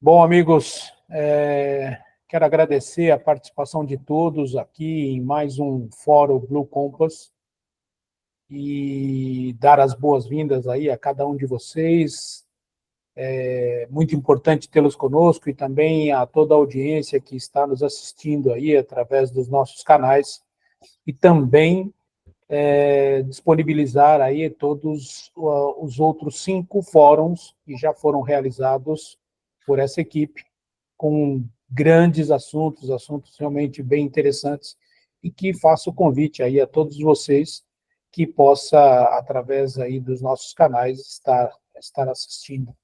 Bom, amigos, quero agradecer a participação de todos aqui em mais um Fórum Blue Compass e dar as boas-vindas aí a cada um de vocês. É muito importante tê-los conosco e também a toda a audiência que está nos assistindo aí através dos nossos canais e também disponibilizar aí todos os outros 5 fóruns que já foram realizados por essa equipe, com grandes assuntos realmente bem interessantes, e que faço o convite aí a todos vocês que possa, através aí dos nossos canais, estar assistindo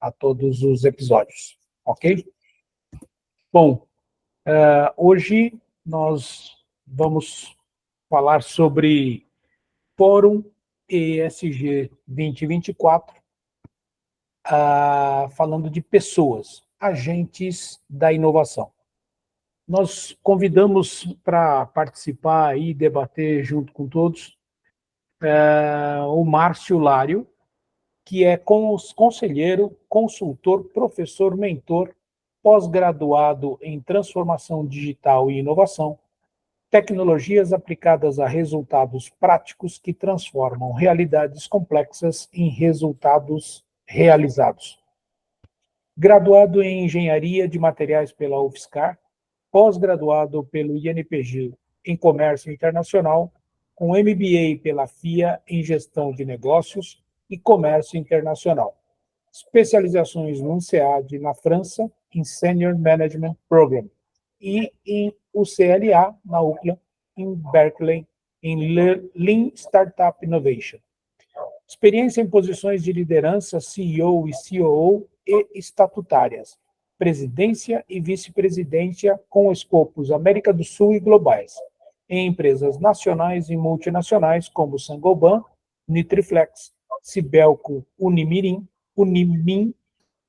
a todos os episódios, ok? Bom, hoje nós vamos falar sobre Fórum ESG 2024, falando de pessoas, agentes da inovação. Nós convidamos para participar e debater junto com todos o Márcio Lário, que é conselheiro, consultor, professor, mentor, pós-graduado em transformação digital e inovação, tecnologias aplicadas a resultados práticos que transformam realidades complexas em resultados realizados. Graduado em Engenharia de Materiais pela UFSCar, pós-graduado pelo INPG em Comércio Internacional, com MBA pela FIA em Gestão de Negócios e Comércio Internacional. Especializações no INSEAD na França, em Senior Management Program, e em UCLA, na UCLA, em Berkeley, em Lean Startup Innovation. Experiência em posições de liderança, CEO e COO e estatutárias, presidência e vice-presidência com escopos América do Sul e globais, em empresas nacionais e multinacionais como Saint-Gobain, Nitriflex, Sibelco, Unimirim, Unimin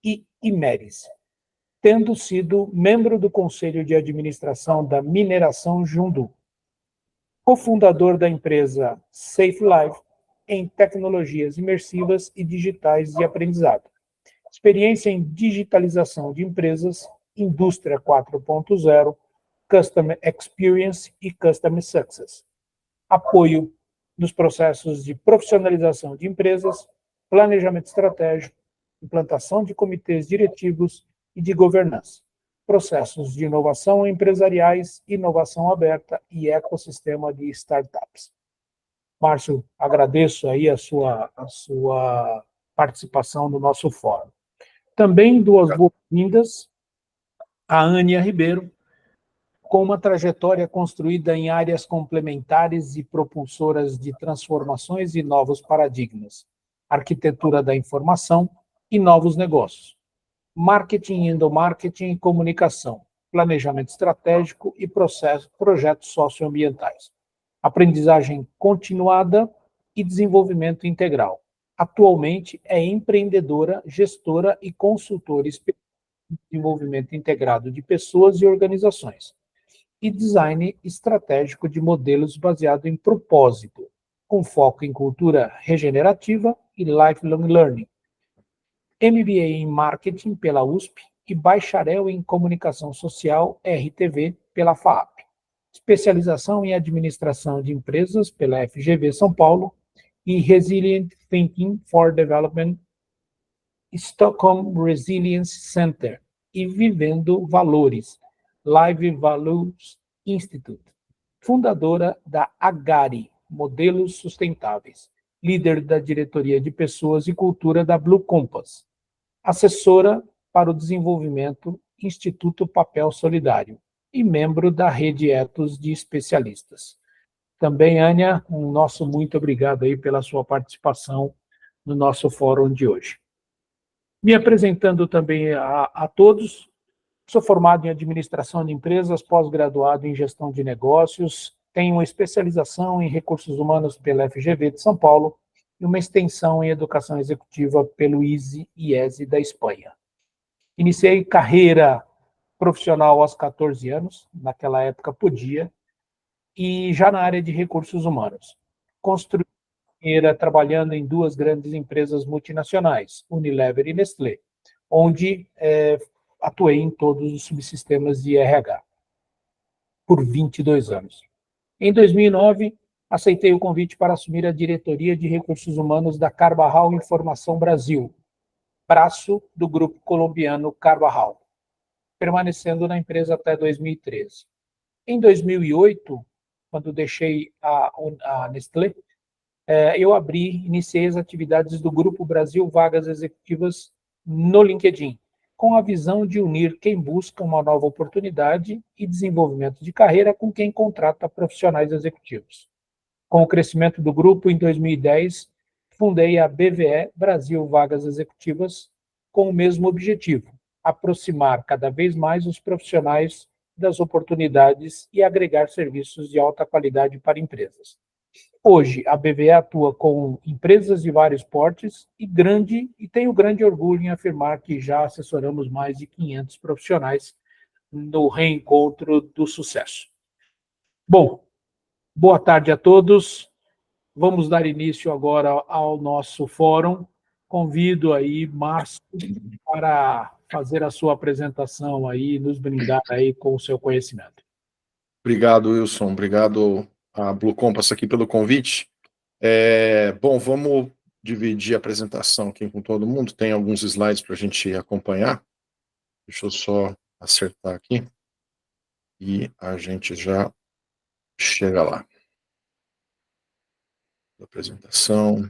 e Imeris, tendo sido membro do Conselho de Administração da Mineração Jundu, cofundador da empresa Safe Life em tecnologias imersivas e digitais de aprendizado. Experiência em digitalização de empresas, Indústria 4.0, Customer Experience e Customer Success. Apoio nos processos de profissionalização de empresas, planejamento estratégico, implantação de comitês diretivos e de governança. Processos de inovação empresariais, inovação aberta e ecossistema de startups. Márcio, agradeço aí a sua participação no nosso fórum. Também duas boas-vindas a Ania Ribeiro, com uma trajetória construída em áreas complementares e propulsoras de transformações e novos paradigmas, arquitetura da informação e novos negócios, marketing e endomarketing e comunicação, planejamento estratégico e projetos socioambientais, aprendizagem continuada e desenvolvimento integral. Atualmente é empreendedora, gestora e consultora especializada em desenvolvimento integrado de pessoas e organizações e design estratégico de modelos baseado em propósito, com foco em cultura regenerativa e lifelong learning. MBA em Marketing pela USP e bacharel em Comunicação Social, RTV, pela FAAP. Especialização em Administração de Empresas pela FGV São Paulo e Resilient Thinking for Development, Stockholm Resilience Center e Vivendo Valores, Live Values Institute. Fundadora da Agari, Modelos Sustentáveis. Líder da Diretoria de Pessoas e Cultura da Blue Compass. Assessora para o Desenvolvimento, Instituto Papel Solidário. E membro da Rede Etos de Especialistas. Também, Ania, um nosso muito obrigado aí pela sua participação no nosso fórum de hoje. Me apresentando também a todos, sou formado em Administração de Empresas, pós-graduado em Gestão de Negócios, tenho uma especialização em Recursos Humanos pela FGV de São Paulo e uma extensão em Educação Executiva pelo IESE da Espanha. Iniciei carreira profissional aos 14 anos, naquela época podia, e já na área de recursos humanos. Construí carreira trabalhando em duas grandes empresas multinacionais, Unilever e Nestlé, onde atuei em todos os subsistemas de RH por 22 anos. Em 2009, aceitei o convite para assumir a diretoria de recursos humanos da Carvajal Informação Brasil, braço do grupo colombiano Carvajal, permanecendo na empresa até 2013. Em 2008, quando deixei a Nestlé, eu iniciei as atividades do Grupo Brasil Vagas Executivas no LinkedIn, com a visão de unir quem busca uma nova oportunidade e desenvolvimento de carreira com quem contrata profissionais executivos. Com o crescimento do grupo, em 2010, fundei a BVE Brasil Vagas Executivas com o mesmo objetivo, aproximar cada vez mais os profissionais das oportunidades e agregar serviços de alta qualidade para empresas. Hoje, a BVE atua com empresas de vários portes e tenho grande orgulho em afirmar que já assessoramos mais de 500 profissionais no reencontro do sucesso. Bom, boa tarde a todos. Vamos dar início agora ao nosso fórum. Convido aí Márcio para fazer a sua apresentação aí, nos brindar aí com o seu conhecimento. Obrigado, Wilson. Obrigado a Blue Compass aqui pelo convite. Bom, vamos dividir a apresentação aqui com todo mundo. Tem alguns slides para a gente acompanhar. Deixa eu só acertar aqui e a gente já chega lá. Apresentação.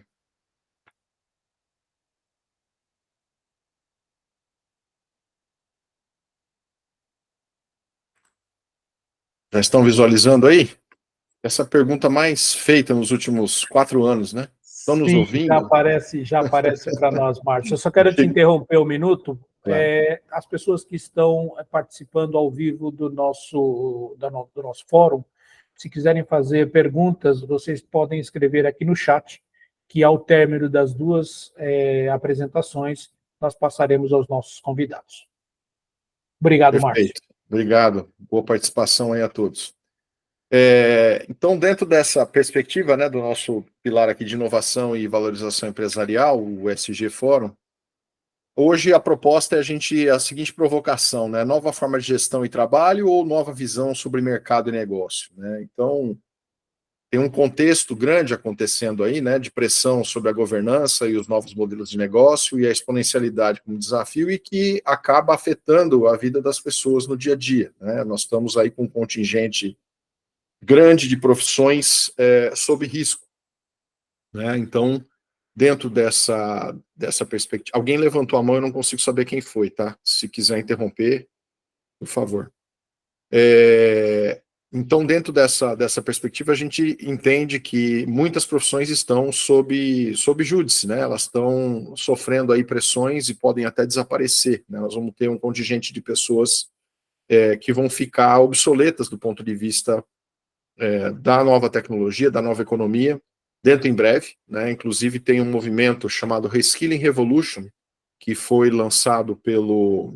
Já estão visualizando aí? Essa pergunta mais feita nos últimos 4 anos, né? Estão nos ouvindo? Já aparece para nós, Márcio. Eu só quero te interromper um minuto. Claro. As pessoas que estão participando ao vivo do nosso fórum, se quiserem fazer perguntas, vocês podem escrever aqui no chat, que ao término das duas apresentações, nós passaremos aos nossos convidados. Obrigado, Perfeito. Márcio. Obrigado. Boa participação aí a todos. Então, dentro dessa perspectiva, né, do nosso pilar aqui de inovação e valorização empresarial, o SG Fórum, hoje a proposta é a seguinte provocação, né, nova forma de gestão e trabalho ou nova visão sobre mercado e negócio, né? Então, tem um contexto grande acontecendo aí, né, de pressão sobre a governança e os novos modelos de negócio e a exponencialidade como desafio e que acaba afetando a vida das pessoas no dia a dia, né? Nós estamos aí com um contingente grande de profissões sob risco, né? Então, dentro dessa perspectiva, alguém levantou a mão, eu não consigo saber quem foi, tá? Se quiser interromper, por favor. Então, dentro dessa perspectiva, a gente entende que muitas profissões estão sob júdice, né? Elas estão sofrendo aí pressões e podem até desaparecer, né? Nós vamos ter um contingente de pessoas que vão ficar obsoletas do ponto de vista da nova tecnologia, da nova economia, dentro em breve, né? Inclusive tem um movimento chamado Reskilling Revolution, que foi lançado pelo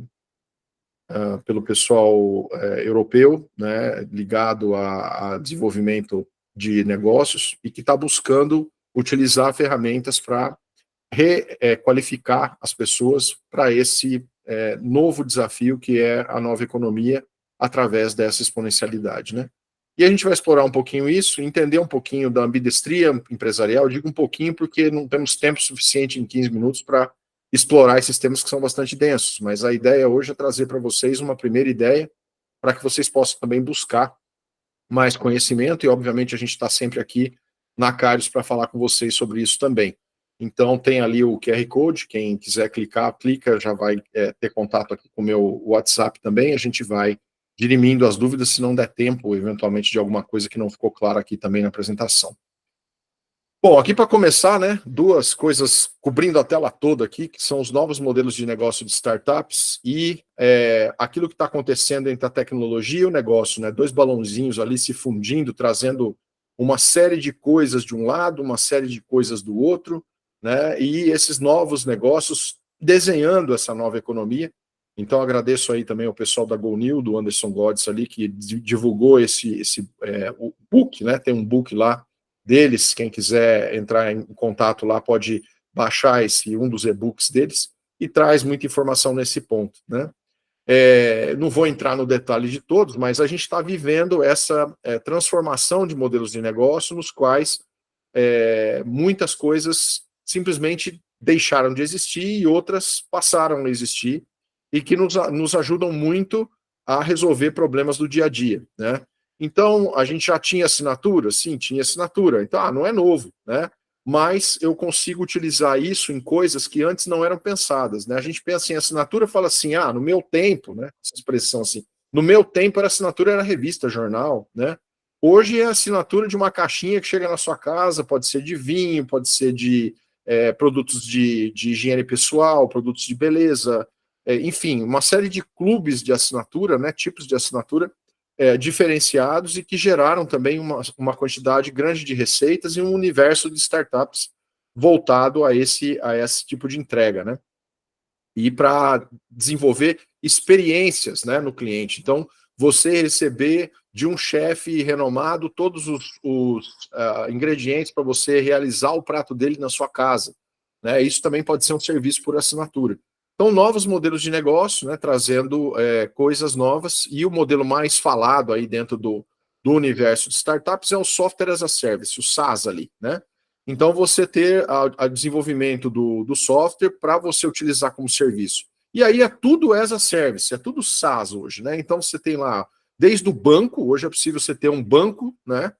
pessoal europeu, né, ligado a desenvolvimento de negócios e que está buscando utilizar ferramentas para requalificar as pessoas para esse novo desafio que é a nova economia através dessa exponencialidade, né? E a gente vai explorar um pouquinho isso, entender um pouquinho da ambidestria empresarial. Eu digo um pouquinho porque não temos tempo suficiente em 15 minutos para explorar esses temas que são bastante densos, mas a ideia hoje é trazer para vocês uma primeira ideia para que vocês possam também buscar mais conhecimento e, obviamente, a gente está sempre aqui na Carius para falar com vocês sobre isso também. Então, tem ali o QR Code, quem quiser clicar, clica, já vai ter contato aqui com o meu WhatsApp também, a gente vai dirimindo as dúvidas, se não der tempo, eventualmente, de alguma coisa que não ficou clara aqui também na apresentação. Bom, aqui para começar, né, duas coisas cobrindo a tela toda aqui, que são os novos modelos de negócio de startups e aquilo que está acontecendo entre a tecnologia e o negócio, né, dois balãozinhos ali se fundindo, trazendo uma série de coisas de um lado, uma série de coisas do outro, né, e esses novos negócios desenhando essa nova economia. Então, agradeço aí também ao pessoal da GoNew, do Anderson Godes ali, que divulgou o book, né, tem um book lá deles, quem quiser entrar em contato lá pode baixar um dos e-books deles, e traz muita informação nesse ponto, né? Não vou entrar no detalhe de todos, mas a gente está vivendo essa transformação de modelos de negócio nos quais muitas coisas simplesmente deixaram de existir e outras passaram a existir e que nos ajudam muito a resolver problemas do dia a dia, né? Então, a gente já tinha assinatura? Sim, tinha assinatura. Então, não é novo, né? Mas eu consigo utilizar isso em coisas que antes não eram pensadas, né? A gente pensa em assinatura e fala assim, no meu tempo, né? Essa expressão assim, no meu tempo a assinatura era revista, jornal, né? Hoje é a assinatura de uma caixinha que chega na sua casa, pode ser de vinho, pode ser de produtos de higiene pessoal, produtos de beleza, enfim, uma série de clubes de assinatura, né? Tipos de assinatura diferenciados e que geraram também uma quantidade grande de receitas e um universo de startups voltado a esse tipo de entrega, né? E para desenvolver experiências, né, no cliente. Então, você receber de um chefe renomado todos os ingredientes para você realizar o prato dele na sua casa, né? Isso também pode ser um serviço por assinatura. Então, novos modelos de negócio, né, trazendo coisas novas, e o modelo mais falado aí dentro do universo de startups é o Software as a Service, o SaaS ali, né? Então, você ter o desenvolvimento do software para você utilizar como serviço. E aí tudo as a service, é tudo SaaS hoje, né? Então, você tem lá, desde o banco, hoje é possível você ter um banco, né?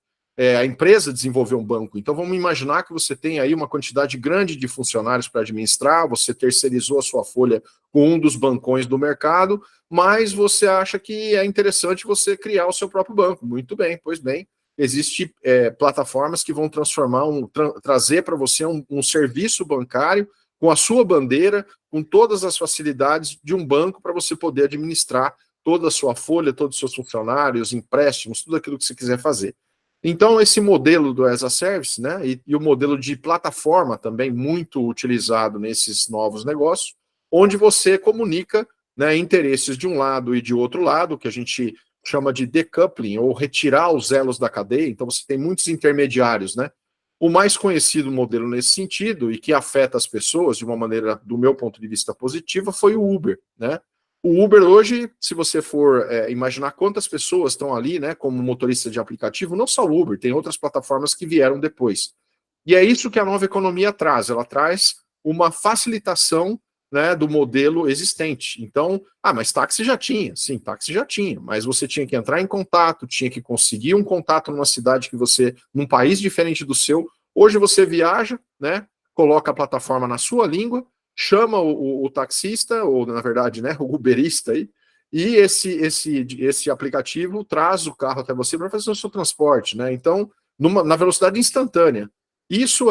A empresa desenvolver um banco. Então, vamos imaginar que você tem aí uma quantidade grande de funcionários para administrar, você terceirizou a sua folha com um dos bancões do mercado, mas você acha que é interessante você criar o seu próprio banco. Muito bem, pois bem, existem plataformas que vão trazer para você um serviço bancário com a sua bandeira, com todas as facilidades de um banco para você poder administrar toda a sua folha, todos os seus funcionários, empréstimos, tudo aquilo que você quiser fazer. Então, esse modelo do as a Service, né, e o modelo de plataforma também muito utilizado nesses novos negócios, onde você comunica, né, interesses de um lado e de outro lado, que a gente chama de decoupling, ou retirar os elos da cadeia. Então, você tem muitos intermediários, né? O mais conhecido modelo nesse sentido, e que afeta as pessoas de uma maneira, do meu ponto de vista, positiva, foi o Uber, né? O Uber hoje, se você for imaginar quantas pessoas estão ali, né, como motorista de aplicativo, não só o Uber, tem outras plataformas que vieram depois. E é isso que a nova economia traz, ela traz uma facilitação, né, do modelo existente. Então, mas táxi já tinha. Sim, táxi já tinha, mas você tinha que entrar em contato, tinha que conseguir um contato numa cidade num país diferente do seu. Hoje você viaja, né, coloca a plataforma na sua língua, chama o taxista, ou na verdade, né, o uberista aí, e esse aplicativo traz o carro até você para fazer o seu transporte, né? Então, na velocidade instantânea. Isso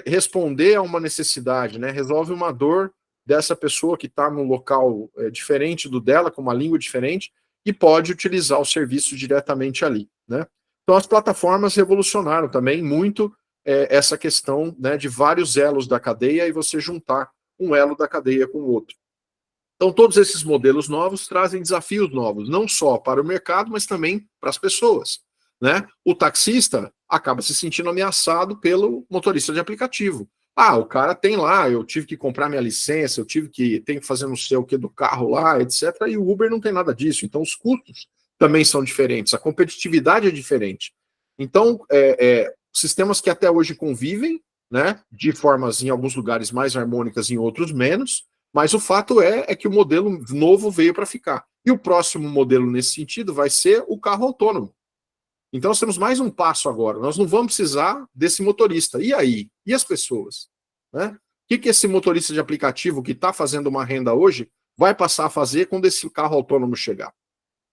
responder a uma necessidade, né? Resolve uma dor dessa pessoa que está num local diferente do dela, com uma língua diferente, e pode utilizar o serviço diretamente ali, né? Então, as plataformas revolucionaram também muito essa questão, né, de vários elos da cadeia e você juntar um elo da cadeia com o outro. Então, todos esses modelos novos trazem desafios novos, não só para o mercado, mas também para as pessoas, né? O taxista acaba se sentindo ameaçado pelo motorista de aplicativo. O cara tem lá, eu tive que comprar minha licença, tenho que fazer não sei o que do carro lá, etc. E o Uber não tem nada disso. Então, os custos também são diferentes, a competitividade é diferente. Então, sistemas que até hoje convivem, né, de formas em alguns lugares mais harmônicas, em outros menos, mas o fato é que o modelo novo veio para ficar. E o próximo modelo nesse sentido vai ser o carro autônomo. Então nós temos mais um passo agora. Nós não vamos precisar desse motorista. E aí? E as pessoas? Né? O que esse motorista de aplicativo que está fazendo uma renda hoje vai passar a fazer quando esse carro autônomo chegar?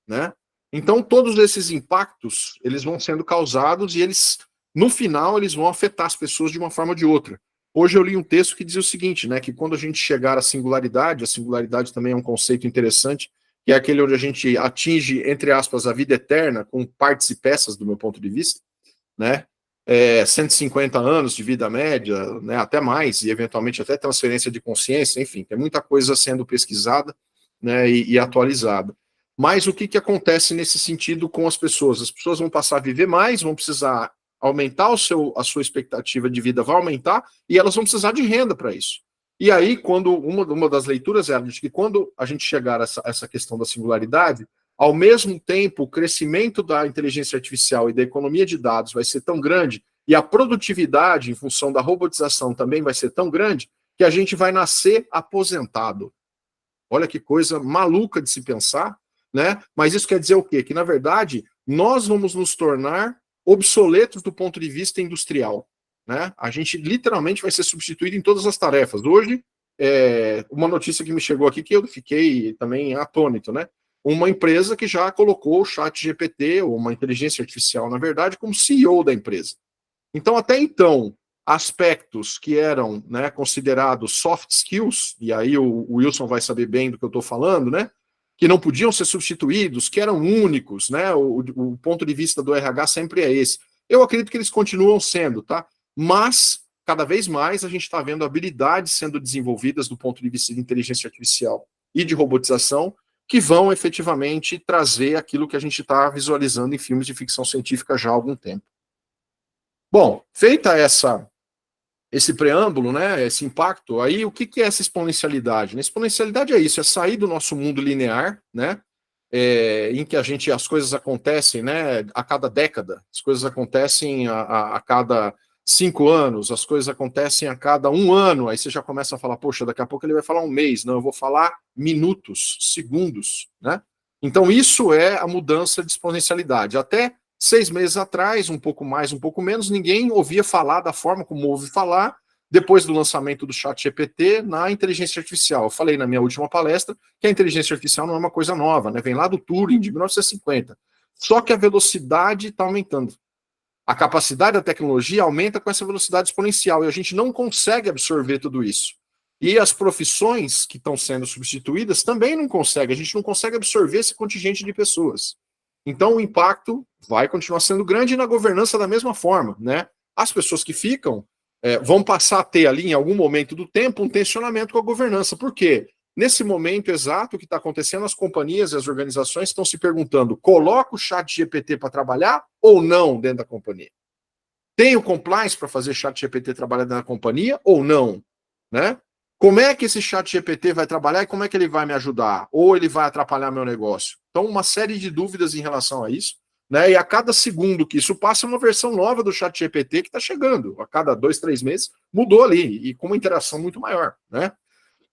Né? Então todos esses impactos eles vão sendo causados e eles, no final, eles vão afetar as pessoas de uma forma ou de outra. Hoje eu li um texto que dizia o seguinte, né, que quando a gente chegar à singularidade, a singularidade também é um conceito interessante, que é aquele onde a gente atinge, entre aspas, a vida eterna, com partes e peças, do meu ponto de vista, né, 150 anos de vida média, né, até mais, e eventualmente até transferência de consciência, enfim, tem muita coisa sendo pesquisada, né, e atualizada. Mas o que acontece nesse sentido com as pessoas? As pessoas vão passar a viver mais, vão precisar aumentar a sua expectativa de vida, vai aumentar, e elas vão precisar de renda para isso. E aí, quando uma das leituras era de que quando a gente chegar a essa questão da singularidade, ao mesmo tempo, o crescimento da inteligência artificial e da economia de dados vai ser tão grande, e a produtividade, em função da robotização, também vai ser tão grande, que a gente vai nascer aposentado. Olha que coisa maluca de se pensar, né? Mas isso quer dizer o quê? Que, na verdade, nós vamos nos tornar obsoletos do ponto de vista industrial, né? A gente literalmente vai ser substituído em todas as tarefas. Hoje, uma notícia que me chegou aqui que eu fiquei também atônito, né? Uma empresa que já colocou o ChatGPT, ou uma inteligência artificial, na verdade, como CEO da empresa. Então, até então, aspectos que eram, né, considerados soft skills, e aí o Wilson vai saber bem do que eu estou falando, né, que não podiam ser substituídos, que eram únicos, né, o ponto de vista do RH sempre é esse. Eu acredito que eles continuam sendo, tá? Mas, cada vez mais, a gente está vendo habilidades sendo desenvolvidas do ponto de vista de inteligência artificial e de robotização, que vão efetivamente trazer aquilo que a gente está visualizando em filmes de ficção científica já há algum tempo. Bom, feita esse preâmbulo, né, esse impacto, aí o que é essa exponencialidade? A exponencialidade é isso, é sair do nosso mundo linear, né, em que as coisas acontecem, né, a cada década, as coisas acontecem a cada 5 anos, as coisas acontecem a cada 1 ano, aí você já começa a falar, poxa, daqui a pouco ele vai falar 1 mês, não, eu vou falar minutos, segundos, né? Então isso é a mudança de exponencialidade. Até 6 meses atrás, um pouco mais, um pouco menos, ninguém ouvia falar da forma como ouve falar depois do lançamento do ChatGPT na inteligência artificial. Eu falei na minha última palestra que a inteligência artificial não é uma coisa nova, né? Vem lá do Turing, de 1950. Só que a velocidade está aumentando. A capacidade da tecnologia aumenta com essa velocidade exponencial e a gente não consegue absorver tudo isso. E as profissões que estão sendo substituídas também não conseguem. A gente não consegue absorver esse contingente de pessoas. Então, o impacto vai continuar sendo grande e na governança da mesma forma, né? As pessoas que ficam vão passar a ter ali, em algum momento do tempo, um tensionamento com a governança. Por quê? Nesse momento exato que está acontecendo, as companhias e as organizações estão se perguntando, coloca o ChatGPT para trabalhar ou não dentro da companhia? Tem o compliance para fazer ChatGPT trabalhar dentro da companhia ou não? Né? Como é que esse ChatGPT vai trabalhar e como é que ele vai me ajudar? Ou ele vai atrapalhar meu negócio? Então, uma série de dúvidas em relação a isso. Né? E a cada segundo que isso passa, uma versão nova do ChatGPT que está chegando. A cada 2, 3 meses, mudou ali, e com uma interação muito maior. Né?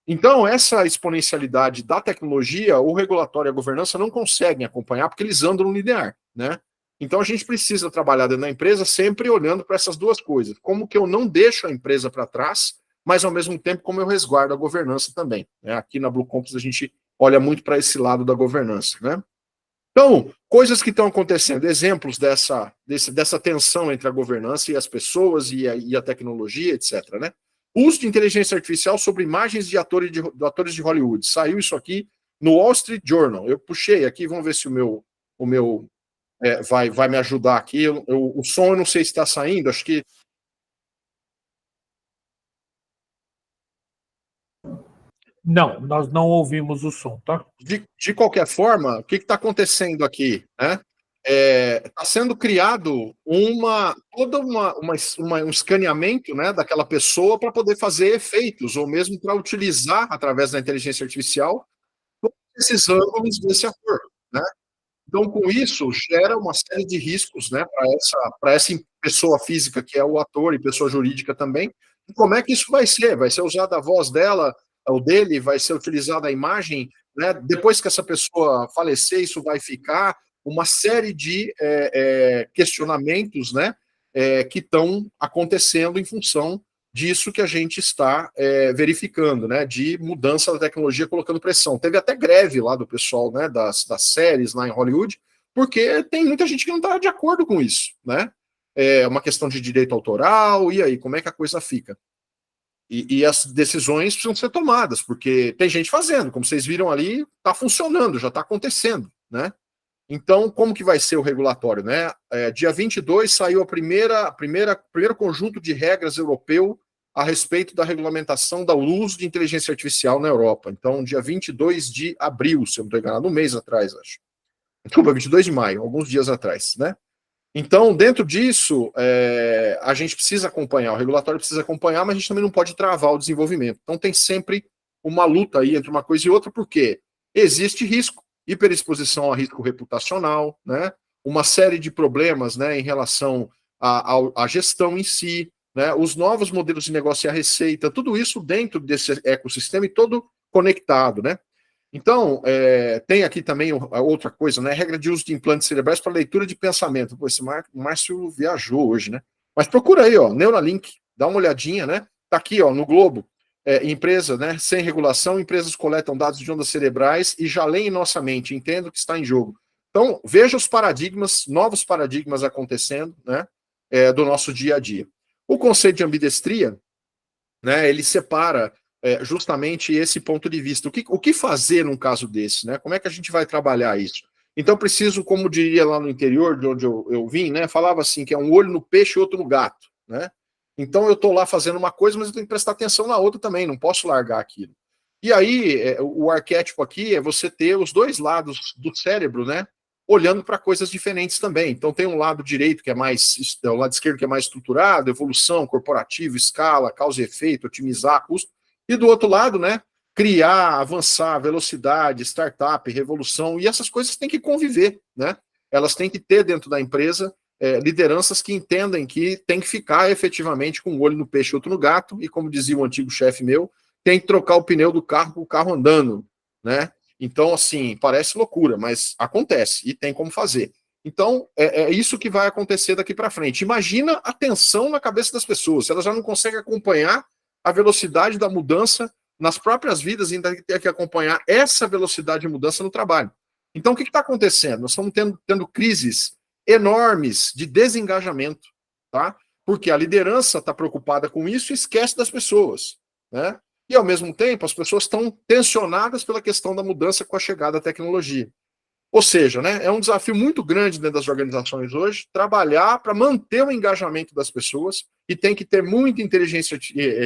Então, essa exponencialidade da tecnologia, o regulatório e a governança não conseguem acompanhar, porque eles andam no linear. Né? Então, a gente precisa trabalhar dentro da empresa sempre olhando para essas duas coisas. Como que eu não deixo a empresa para trás, mas ao mesmo tempo como eu resguardo a governança também. Né? Aqui na Blue Compass a gente olha muito para esse lado da governança. Né? Então, coisas que estão acontecendo, exemplos dessa tensão entre a governança e as pessoas e a tecnologia, etc. Né? Uso de inteligência artificial sobre imagens de atores de Hollywood. Saiu isso aqui no Wall Street Journal. Eu puxei aqui, vamos ver se o meu vai me ajudar aqui. O som eu não sei se está saindo, acho que... Não, nós não ouvimos o som, tá? De qualquer forma, o que está acontecendo aqui? Né? Está sendo criado todo um escaneamento, né, daquela pessoa para poder fazer efeitos, ou mesmo para utilizar, através da inteligência artificial, esses ângulos desse ator. Né? Então, com isso, gera uma série de riscos, né, para essa pessoa física, que é o ator, e pessoa jurídica também. E como é que isso vai ser? Vai ser usada a voz dela, ou dele, vai ser utilizada a imagem, né? Depois que essa pessoa falecer, isso vai ficar uma série de questionamentos, né, que estão acontecendo em função disso que a gente está verificando, né, de mudança da tecnologia colocando pressão. Teve até greve lá do pessoal, né, das séries lá em Hollywood, porque tem muita gente que não está de acordo com isso, né? É uma questão de direito autoral, e aí, como é que a coisa fica? E as decisões precisam ser tomadas, porque tem gente fazendo, como vocês viram ali, está funcionando, já está acontecendo, né? Então, como que vai ser o regulatório, né? Dia 22 saiu o primeiro conjunto de regras europeu a respeito da regulamentação do uso de inteligência artificial na Europa. Então, dia 22 de abril, se eu não estou enganado, um mês atrás, acho. Desculpa, 22 de maio, alguns dias atrás, né? Então, dentro disso, a gente precisa acompanhar, o regulatório precisa acompanhar, mas a gente também não pode travar o desenvolvimento. Então, tem sempre uma luta aí entre uma coisa e outra, porque existe risco, hiperexposição a risco reputacional, né? Uma série de problemas, né, em relação à gestão em si, né? Os novos modelos de negócio e a receita, tudo isso dentro desse ecossistema e todo conectado, né? Então, tem aqui também outra coisa, né? Regra de uso de implantes cerebrais para leitura de pensamento. Pô, esse Márcio viajou hoje, né? Mas procura aí, ó, Neuralink, dá uma olhadinha, né? Tá aqui, ó, no Globo. Empresa, né? Sem regulação, empresas coletam dados de ondas cerebrais e já leem em nossa mente, entendo o que está em jogo. Então, veja os paradigmas, novos paradigmas acontecendo, né? Do nosso dia a dia. O conceito de ambidestria, né? Ele separa justamente esse ponto de vista. O que fazer num caso desse? Né? Como é que a gente vai trabalhar isso? Então, preciso, como diria lá no interior, de onde eu vim, né? Falava assim, que é um olho no peixe e outro no gato. Né? Então, eu estou lá fazendo uma coisa, mas eu tenho que prestar atenção na outra também, não posso largar aquilo. E aí, o arquétipo aqui é você ter os dois lados do cérebro, né? Olhando para coisas diferentes também. Então, tem um lado direito que é mais, o lado esquerdo que é mais estruturado, evolução, corporativo, escala, causa e efeito, otimizar custo. E do outro lado, né, criar, avançar, velocidade, startup, revolução, e essas coisas têm que conviver, né? Elas têm que ter dentro da empresa lideranças que entendem que tem que ficar efetivamente com um olho no peixe e outro no gato, e como dizia o antigo chefe meu, tem que trocar o pneu do carro com o carro andando, né? Então, assim, parece loucura, mas acontece e tem como fazer. Então, é isso que vai acontecer daqui para frente. Imagina a tensão na cabeça das pessoas, se elas já não conseguem acompanhar a velocidade da mudança nas próprias vidas e ainda ter que acompanhar essa velocidade de mudança no trabalho. Então, o que está acontecendo? Nós estamos tendo crises enormes de desengajamento, tá? Porque a liderança está preocupada com isso e esquece das pessoas, né? E, ao mesmo tempo, as pessoas estão tensionadas pela questão da mudança com a chegada da tecnologia. Ou seja, né, é um desafio muito grande dentro das organizações hoje trabalhar para manter o engajamento das pessoas e tem que ter muita inteligência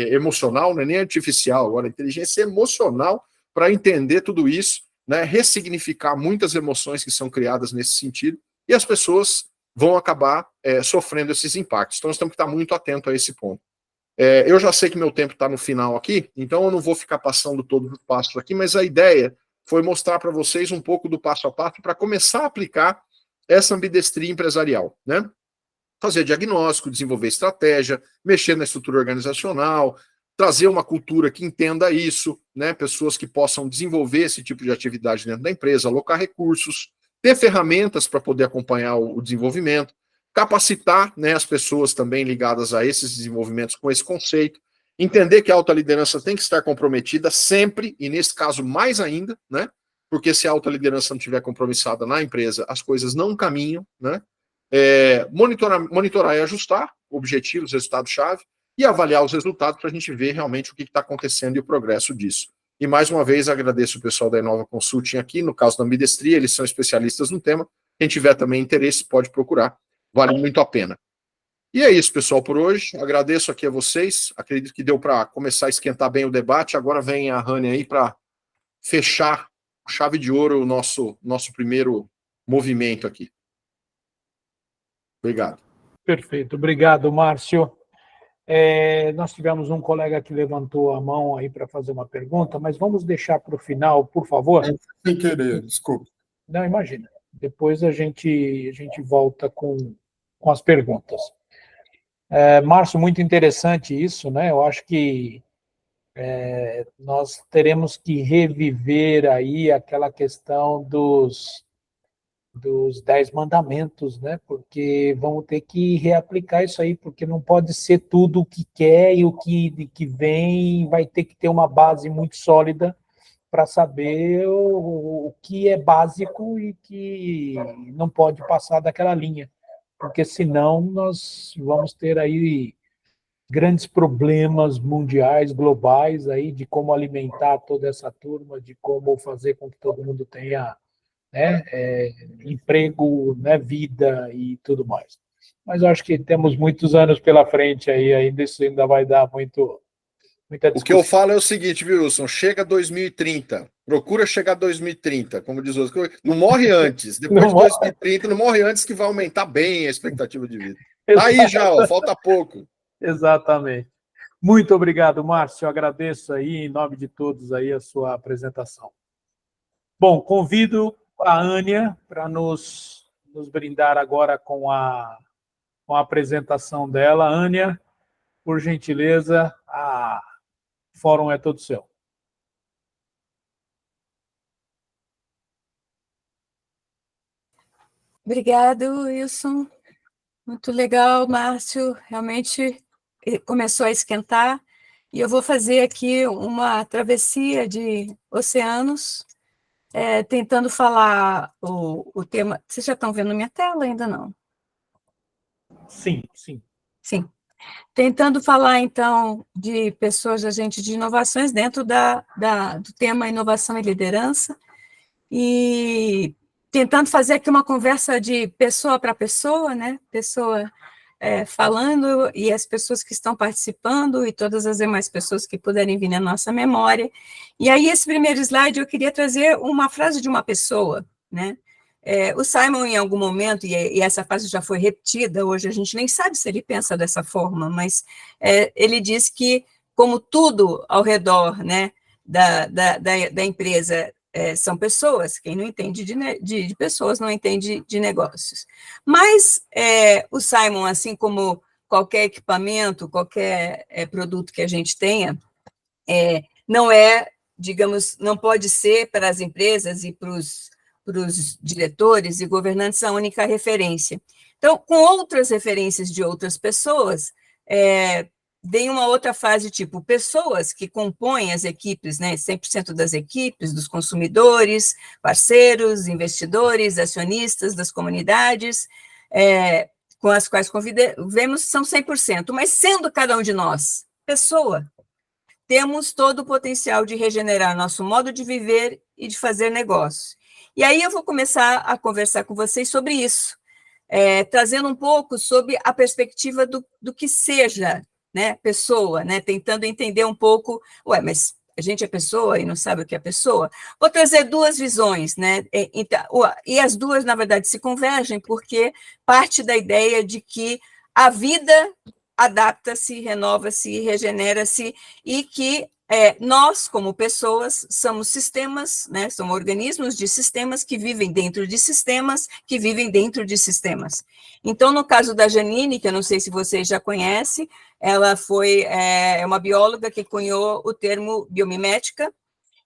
emocional, não é nem artificial, agora inteligência emocional para entender tudo isso, né, ressignificar muitas emoções que são criadas nesse sentido e as pessoas vão acabar sofrendo esses impactos. Então nós temos que estar muito atento a esse ponto. Eu já sei que meu tempo está no final aqui, então eu não vou ficar passando todos os passos aqui, mas a ideia foi mostrar para vocês um pouco do passo a passo para começar a aplicar essa ambidestria empresarial, né? Fazer diagnóstico, desenvolver estratégia, mexer na estrutura organizacional, trazer uma cultura que entenda isso, né? Pessoas que possam desenvolver esse tipo de atividade dentro da empresa, alocar recursos, ter ferramentas para poder acompanhar o desenvolvimento, capacitar, né, as pessoas também ligadas a esses desenvolvimentos com esse conceito, entender que a alta liderança tem que estar comprometida sempre, e nesse caso mais ainda, né? Porque se a alta liderança não estiver compromissada na empresa, as coisas não caminham, né? Monitorar e ajustar objetivos, resultados-chave, e avaliar os resultados para a gente ver realmente o que está acontecendo e o progresso disso. E mais uma vez agradeço o pessoal da Inova Consulting aqui, no caso da ambidestria, eles são especialistas no tema. Quem tiver também interesse pode procurar, vale muito a pena. E é isso, pessoal, por hoje. Agradeço aqui a vocês. Acredito que deu para começar a esquentar bem o debate. Agora vem a Rani aí para fechar chave de ouro o nosso primeiro movimento aqui. Obrigado. Perfeito. Obrigado, Márcio. Nós tivemos um colega que levantou a mão aí para fazer uma pergunta, mas vamos deixar para o final, por favor. Sem querer, desculpe. Não, imagina. Depois a gente volta com as perguntas. Márcio, muito interessante isso, né? Eu acho que nós teremos que reviver aí aquela questão dos 10 mandamentos, né? Porque vamos ter que reaplicar isso aí, porque não pode ser tudo o que quer e o que vem, vai ter que ter uma base muito sólida para saber o que é básico e que não pode passar daquela linha, porque senão nós vamos ter aí grandes problemas mundiais, globais, aí de como alimentar toda essa turma, de como fazer com que todo mundo tenha, né, emprego, né, vida e tudo mais. Mas eu acho que temos muitos anos pela frente aí, ainda isso ainda vai dar muito muita O que eu discussão. falo é o seguinte, viu, Wilson? Chega 2030. Procura chegar 2030, como diz o outro. Não morre antes. Depois de Não, 2030, não morre antes, que vai aumentar bem a expectativa de vida. Tá aí já, ó, exata- falta pouco. exatamente. Muito obrigado, Márcio. Eu agradeço aí, em nome de todos, aí, a sua apresentação. Bom, convido a Ânia para nos brindar agora com a apresentação dela. Ânia, por gentileza, o fórum é todo seu. Obrigado, Wilson. Muito legal, Márcio. Realmente começou a esquentar. E eu vou fazer aqui uma travessia de oceanos, tentando falar o tema. Vocês já estão vendo minha tela? Ainda não? Sim, sim. Sim. Tentando falar, então, de pessoas, agentes de inovações dentro do tema inovação e liderança, e tentando fazer aqui uma conversa de pessoa para pessoa, né? Pessoa falando, e as pessoas que estão participando, e todas as demais pessoas que puderem vir na nossa memória. E aí, esse primeiro slide, eu queria trazer uma frase de uma pessoa, né? O Simon, em algum momento, e essa frase já foi repetida, hoje a gente nem sabe se ele pensa dessa forma, mas ele diz que, como tudo ao redor, né, da empresa são pessoas, quem não entende de pessoas não entende de negócios. Mas o Simon, assim como qualquer equipamento, qualquer produto que a gente tenha, não digamos, não pode ser para as empresas e para os diretores e governantes a única referência. Então, com outras referências de outras pessoas, vem uma outra fase, tipo, pessoas que compõem as equipes, né, 100% das equipes, dos consumidores, parceiros, investidores, acionistas, das comunidades, com as quais convivemos, são 100%, mas sendo cada um de nós pessoa, temos todo o potencial de regenerar nosso modo de viver e de fazer negócios. E aí eu vou começar a conversar com vocês sobre isso, trazendo um pouco sobre a perspectiva do que seja, né, pessoa, né, tentando entender um pouco, mas a gente é pessoa e não sabe o que é pessoa? Vou trazer duas visões, né, e as duas, na verdade, se convergem, porque parte da ideia de que a vida adapta-se, renova-se, regenera-se, e que nós, como pessoas, somos sistemas, né, somos organismos de sistemas que vivem dentro de sistemas, que vivem dentro de sistemas. Então, no caso da Janine, que eu não sei se vocês já conhecem, ela foi uma bióloga que cunhou o termo biomimética,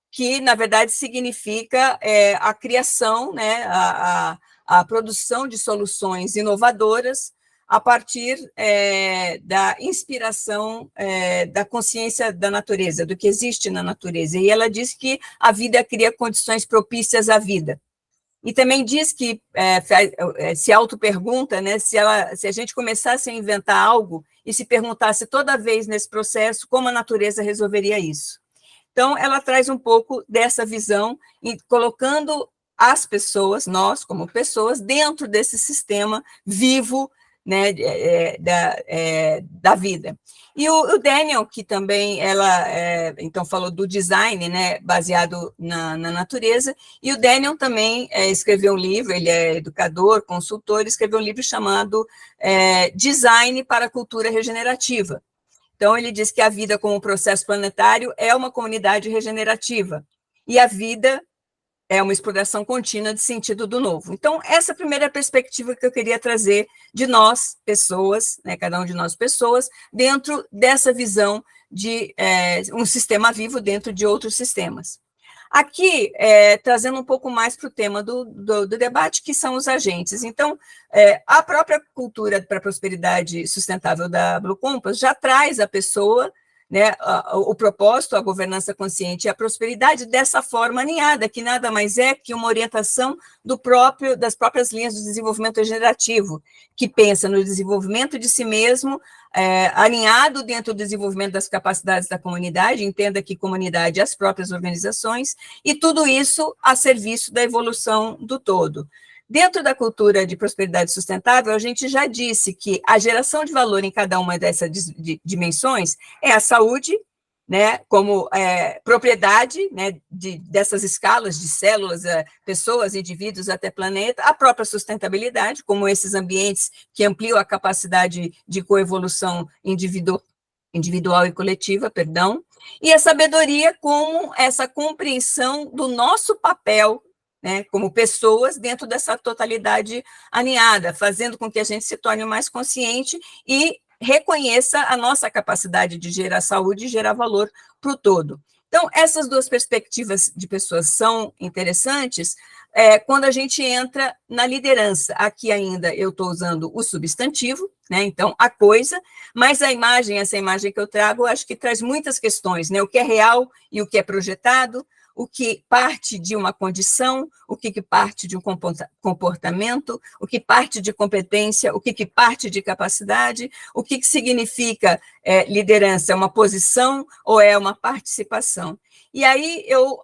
que, na verdade, significa a criação, né, a produção de soluções inovadoras a partir da inspiração da consciência da natureza, do que existe na natureza. E ela diz que a vida cria condições propícias à vida. E também diz que se auto-pergunta, né, se a gente começasse a inventar algo e se perguntasse toda vez nesse processo como a natureza resolveria isso. Então, ela traz um pouco dessa visão, colocando as pessoas, nós como pessoas, dentro desse sistema vivo, né, da vida. E o Daniel, que também então falou do design, né, baseado na natureza, e o Daniel também escreveu um livro, ele é educador, consultor, escreveu um livro chamado Design para a Cultura Regenerativa. Então, ele diz que a vida como processo planetário é uma comunidade regenerativa, e a vida é uma exploração contínua de sentido do novo. Então, essa é a primeira perspectiva que eu queria trazer de nós, pessoas, né, cada um de nós, pessoas, dentro dessa visão de um sistema vivo dentro de outros sistemas. Aqui, trazendo um pouco mais para o tema do debate, que são os agentes. Então, a própria cultura para a prosperidade sustentável da Blue Compass já traz a pessoa, né, o propósito, a governança consciente e a prosperidade dessa forma alinhada, que nada mais é que uma orientação das próprias linhas do desenvolvimento regenerativo, que pensa no desenvolvimento de si mesmo, alinhado dentro do desenvolvimento das capacidades da comunidade, entenda que comunidade é as próprias organizações, e tudo isso a serviço da evolução do todo. Dentro da cultura de prosperidade sustentável, a gente já disse que a geração de valor em cada uma dessas dimensões é a saúde, né, como propriedade, né, dessas escalas de células, pessoas, indivíduos até planeta, a própria sustentabilidade, como esses ambientes que ampliam a capacidade de coevolução individual e coletiva, perdão, e a sabedoria como essa compreensão do nosso papel, né, como pessoas dentro dessa totalidade aninhada, fazendo com que a gente se torne mais consciente e reconheça a nossa capacidade de gerar saúde e gerar valor para o todo. Então, essas duas perspectivas de pessoas são interessantes quando a gente entra na liderança. Aqui ainda eu estou usando o substantivo, né? Então, a coisa, mas essa imagem que eu trago, eu acho que traz muitas questões, né? O que é real e o que é projetado, o que parte de uma condição, o que parte de um comportamento, o que parte de competência, o que parte de capacidade, o que significa liderança, é uma posição ou é uma participação. E aí eu,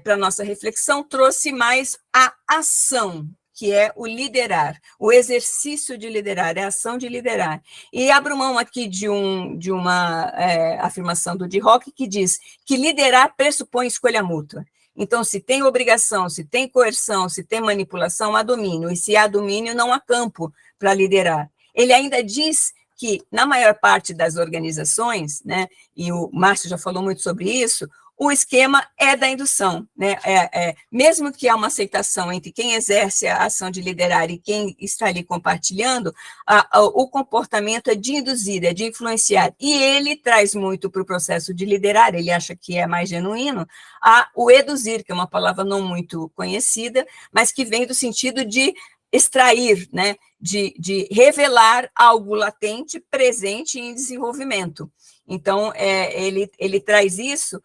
para a nossa reflexão, trouxe mais a ação, que é o liderar, o exercício de liderar, é a ação de liderar. E abro mão aqui de uma afirmação do D. Rock, que diz que liderar pressupõe escolha mútua. Então, se tem obrigação, se tem coerção, se tem manipulação, há domínio, e se há domínio, não há campo para liderar. Ele ainda diz que, na maior parte das organizações, né, e o Márcio já falou muito sobre isso, o esquema é da indução, né? Mesmo que há uma aceitação entre quem exerce a ação de liderar e quem está ali compartilhando, o comportamento é de induzir, é de influenciar, e ele traz muito para o processo de liderar, ele acha que é mais genuíno, o eduzir, que é uma palavra não muito conhecida, mas que vem do sentido de extrair, né? De revelar algo latente, presente em desenvolvimento. Então, ele traz isso,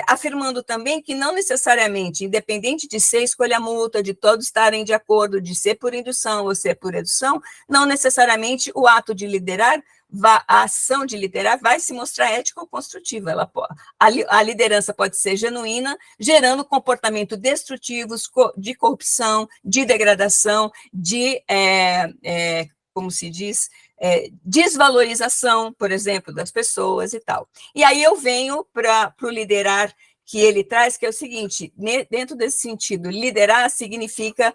afirmando também que não necessariamente, independente de ser escolha mútua, de todos estarem de acordo, de ser por indução ou ser por edução, não necessariamente o ato de liderar, a ação de liderar vai se mostrar ética ou construtiva. A liderança pode ser genuína, gerando comportamentos destrutivos, de corrupção, de degradação, de, como se diz, desvalorização, por exemplo, das pessoas e tal. E aí eu venho para o liderar que ele traz, que é o seguinte, dentro desse sentido, liderar significa,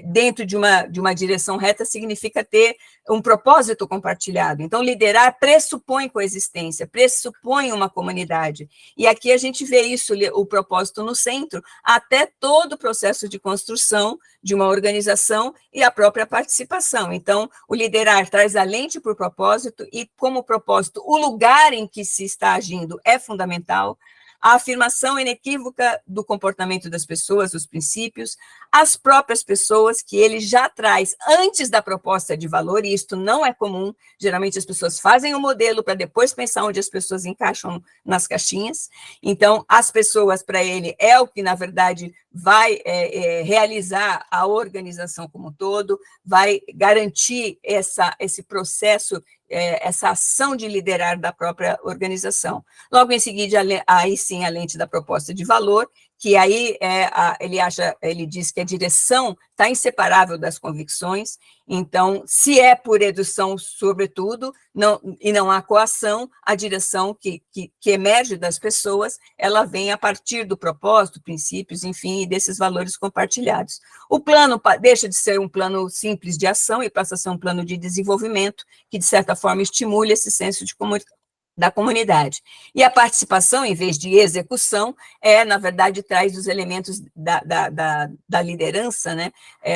dentro de uma direção reta, significa ter um propósito compartilhado. Então, liderar pressupõe coexistência, pressupõe uma comunidade. E aqui a gente vê isso, o propósito no centro, até todo o processo de construção de uma organização e a própria participação. Então, o liderar traz a lente para o propósito e, como propósito, o lugar em que se está agindo é fundamental, a afirmação inequívoca do comportamento das pessoas, dos princípios, as próprias pessoas que ele já traz antes da proposta de valor, e isto não é comum, geralmente as pessoas fazem o modelo para depois pensar onde as pessoas encaixam nas caixinhas, então as pessoas para ele é o que na verdade vai realizar a organização como um todo, vai garantir esse processo, essa ação de liderar da própria organização. Logo em seguida, aí sim, a lente da proposta de valor, que aí ele diz que a direção está inseparável das convicções, então, se é por edução, sobretudo, e não há coação, a direção que emerge das pessoas, ela vem a partir do propósito, princípios, enfim, e desses valores compartilhados. O plano deixa de ser um plano simples de ação e passa a ser um plano de desenvolvimento, que, de certa forma, estimula esse senso da comunidade. E a participação, em vez de execução, na verdade, traz os elementos da liderança, né?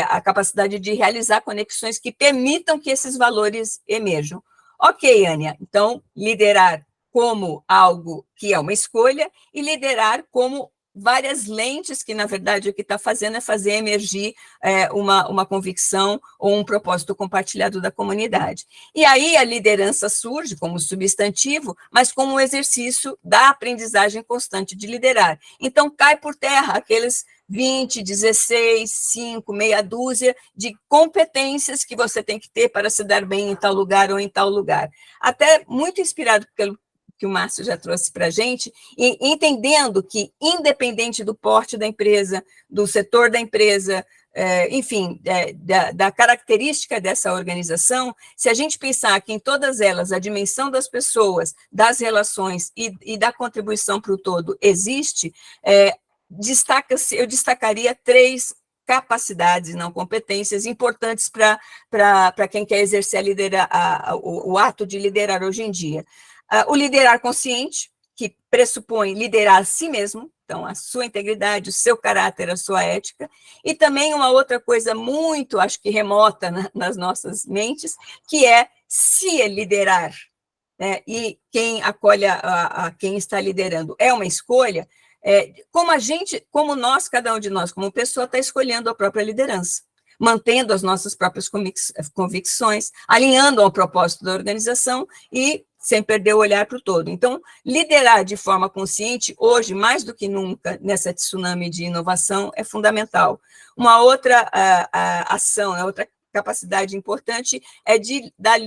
A capacidade de realizar conexões que permitam que esses valores emerjam. Ok, Ania, então, liderar como algo que é uma escolha e liderar como várias lentes que, na verdade, o que está fazendo é fazer emergir uma convicção ou um propósito compartilhado da comunidade. E aí a liderança surge como substantivo, mas como um exercício da aprendizagem constante de liderar. Então, cai por terra aqueles 20, 16, 5, meia dúzia de competências que você tem que ter para se dar bem em tal lugar ou em tal lugar. Até muito inspirado pelo que o Márcio já trouxe para a gente, e entendendo que, independente do porte da empresa, do setor da empresa, enfim, da característica dessa organização, se a gente pensar que em todas elas a dimensão das pessoas, das relações e da contribuição para o todo existe, eu destacaria 3 capacidades, não competências, importantes para quem quer exercer o ato de liderar hoje em dia. O liderar consciente, que pressupõe liderar a si mesmo, então a sua integridade, o seu caráter, a sua ética, e também uma outra coisa muito, acho que remota nas nossas mentes, que é se liderar, né, e quem acolhe a quem está liderando é uma escolha, como nós, cada um de nós, como pessoa, está escolhendo a própria liderança, mantendo as nossas próprias convicções, alinhando ao propósito da organização e sem perder o olhar para o todo. Então, liderar de forma consciente, hoje, mais do que nunca, nessa tsunami de inovação, é fundamental. Uma outra ação, outra capacidade importante é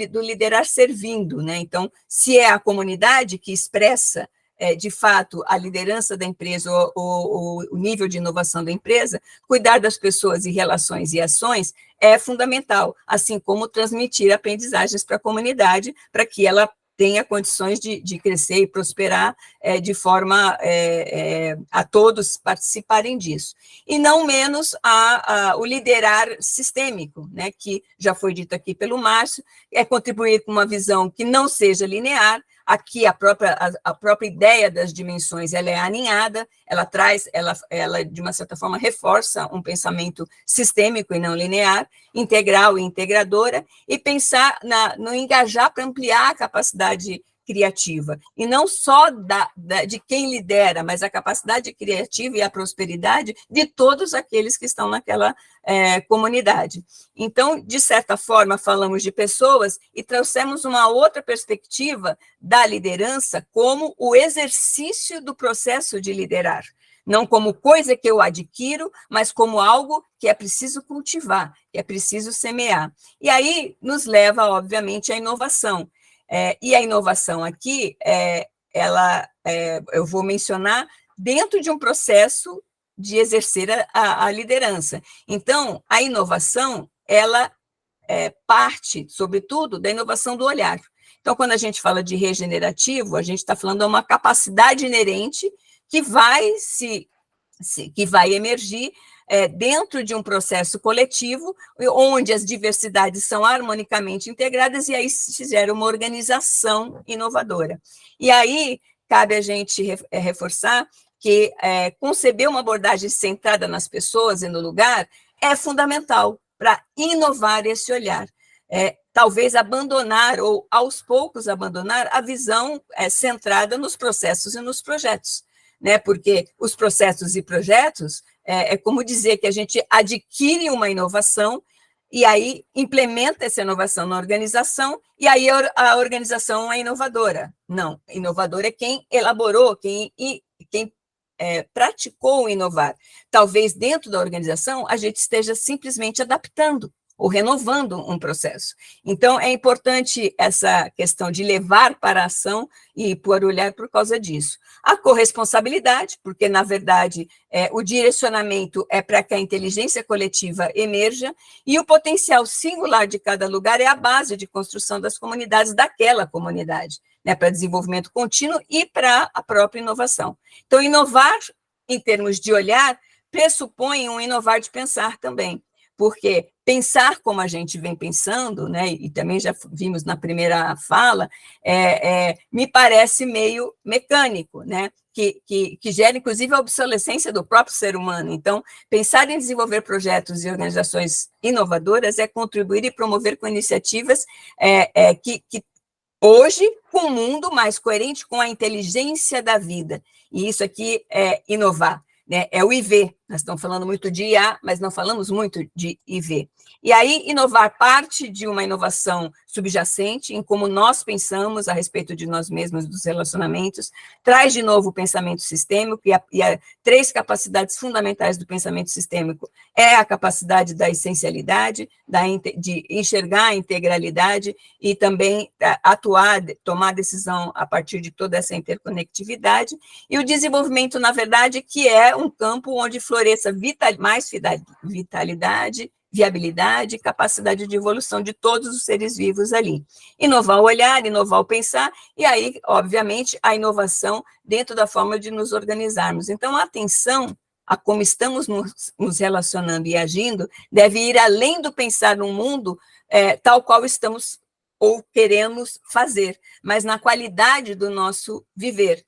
do liderar servindo, né? Então, se é a comunidade que expressa de fato, a liderança da empresa, o nível de inovação da empresa, cuidar das pessoas e relações e ações é fundamental, assim como transmitir aprendizagens para a comunidade, para que ela tenha condições de crescer e prosperar de forma a todos participarem disso. E não menos o liderar sistêmico, né, que já foi dito aqui pelo Márcio, é contribuir com uma visão que não seja linear. Aqui a própria ideia das dimensões ela é aninhada, ela de uma certa forma reforça um pensamento sistêmico e não linear, integral e integradora, e pensar no engajar para ampliar a capacidade criativa, e não só de quem lidera, mas a capacidade criativa e a prosperidade de todos aqueles que estão naquela comunidade. Então, de certa forma, falamos de pessoas e trouxemos uma outra perspectiva da liderança como o exercício do processo de liderar, não como coisa que eu adquiro, mas como algo que é preciso cultivar, que é preciso semear. E aí nos leva, obviamente, à inovação. E a inovação aqui, eu vou mencionar dentro de um processo de exercer a liderança. Então, a inovação, ela parte, sobretudo, da inovação do olhar. Então, quando a gente fala de regenerativo, a gente está falando de uma capacidade inerente que vai emergir dentro de um processo coletivo, onde as diversidades são harmonicamente integradas, e aí se gera uma organização inovadora. E aí cabe a gente reforçar que conceber uma abordagem centrada nas pessoas e no lugar é fundamental para inovar esse olhar. Talvez abandonar, ou aos poucos abandonar, a visão centrada nos processos e nos projetos, né? Porque os processos e projetos é como dizer que a gente adquire uma inovação e aí implementa essa inovação na organização, e aí a organização é inovadora. Não, inovador é quem elaborou, quem praticou o inovar. Talvez dentro da organização a gente esteja simplesmente adaptando ou renovando um processo. Então, é importante essa questão de levar para a ação e pôr o olhar por causa disso. A corresponsabilidade, porque, na verdade, o direcionamento é para que a inteligência coletiva emerja, e o potencial singular de cada lugar é a base de construção das comunidades daquela comunidade, né, para desenvolvimento contínuo e para a própria inovação. Então, inovar, em termos de olhar, pressupõe um inovar de pensar também, porque pensar como a gente vem pensando, né, e também já vimos na primeira fala, me parece meio mecânico, né, que gera, inclusive, a obsolescência do próprio ser humano. Então, pensar em desenvolver projetos e organizações inovadoras é contribuir e promover com iniciativas que hoje, com um mundo mais coerente com a inteligência da vida. E isso aqui é inovar. É o IV, nós estamos falando muito de IA, mas não falamos muito de IV. E aí, inovar parte de uma inovação subjacente em como nós pensamos a respeito de nós mesmos, dos relacionamentos, traz de novo o pensamento sistêmico, e 3 capacidades fundamentais do pensamento sistêmico é a capacidade da essencialidade, de enxergar a integralidade e também atuar, tomar decisão a partir de toda essa interconectividade, e o desenvolvimento, na verdade, que é um campo onde floresça mais vitalidade, viabilidade, capacidade de evolução de todos os seres vivos ali. Inovar o olhar, inovar o pensar, e aí, obviamente, a inovação dentro da forma de nos organizarmos. Então, a atenção a como estamos nos relacionando e agindo deve ir além do pensar num mundo tal qual estamos ou queremos fazer, mas na qualidade do nosso viver.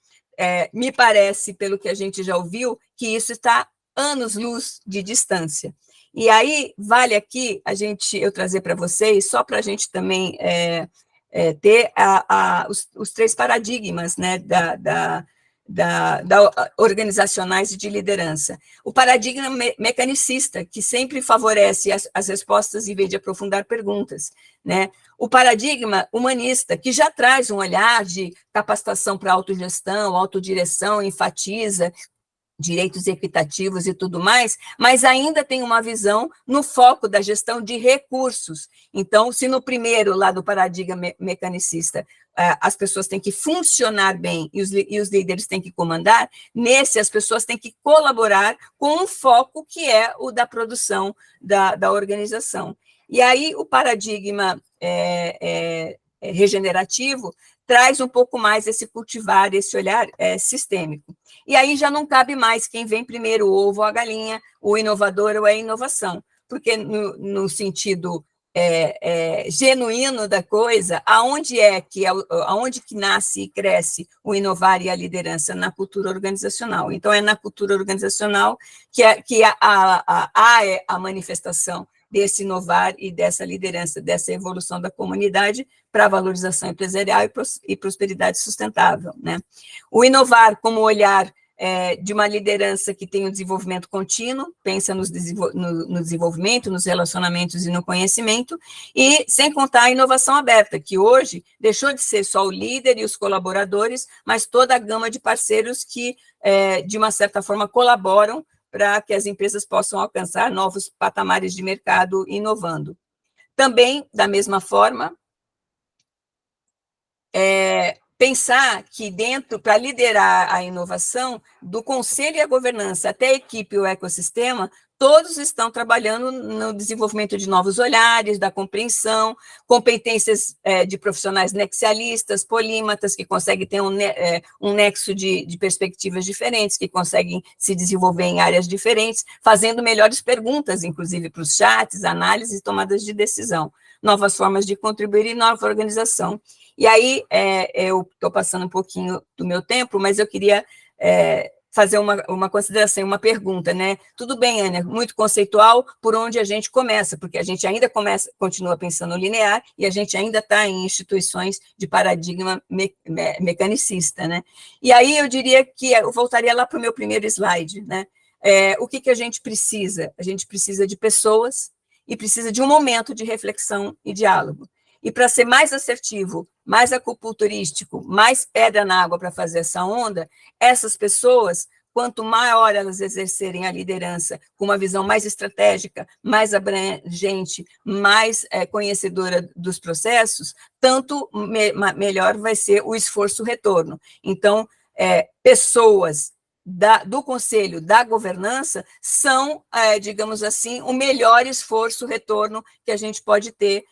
Me parece, pelo que a gente já ouviu, que isso está anos-luz de distância. E aí, vale aqui eu trazer para vocês, só para a gente também ter os 3 paradigmas, né, organizacionais e de liderança. O paradigma mecanicista, que sempre favorece as respostas em vez de aprofundar perguntas, né? O paradigma humanista, que já traz um olhar de capacitação para autogestão, autodireção, enfatiza direitos equitativos e tudo mais, mas ainda tem uma visão no foco da gestão de recursos. Então, se no primeiro, lá do paradigma mecanicista, as pessoas têm que funcionar bem e os líderes têm que comandar, nesse as pessoas têm que colaborar com um foco que é o da produção da organização. E aí o paradigma regenerativo traz um pouco mais esse cultivar, esse olhar sistêmico. E aí já não cabe mais quem vem primeiro, o ovo ou a galinha, o inovador ou a inovação, porque no sentido genuíno da coisa, aonde que nasce e cresce o inovar e a liderança? Na cultura organizacional. Então, é na cultura organizacional que há a manifestação desse inovar e dessa liderança, dessa evolução da comunidade para a valorização empresarial e prosperidade sustentável, né? O inovar como olhar de uma liderança que tem um desenvolvimento contínuo, pensa no desenvolvimento, nos relacionamentos e no conhecimento, e sem contar a inovação aberta, que hoje deixou de ser só o líder e os colaboradores, mas toda a gama de parceiros que, de uma certa forma, colaboram para que as empresas possam alcançar novos patamares de mercado inovando. Também, da mesma forma, pensar que para liderar a inovação, do conselho e a governança até a equipe e o ecossistema, todos estão trabalhando no desenvolvimento de novos olhares, da compreensão, competências de profissionais nexialistas, polímatas, que conseguem ter um nexo de perspectivas diferentes, que conseguem se desenvolver em áreas diferentes, fazendo melhores perguntas, inclusive para os chats, análises e tomadas de decisão, novas formas de contribuir e nova organização. E aí, eu estou passando um pouquinho do meu tempo, mas eu queria fazer uma consideração, uma pergunta, né? Tudo bem, Ana, muito conceitual, por onde a gente começa, porque a gente ainda continua pensando linear e a gente ainda está em instituições de paradigma mecanicista, né? E aí eu diria que eu voltaria lá para o meu primeiro slide, né? O que a gente precisa? A gente precisa de pessoas e precisa de um momento de reflexão e diálogo. E para ser mais assertivo, mais acupunturístico, mais pedra na água para fazer essa onda, essas pessoas, quanto maior elas exercerem a liderança com uma visão mais estratégica, mais abrangente, mais conhecedora dos processos, tanto melhor vai ser o esforço-retorno. Então, pessoas do conselho, da governança, são, digamos assim, o melhor esforço-retorno que a gente pode ter,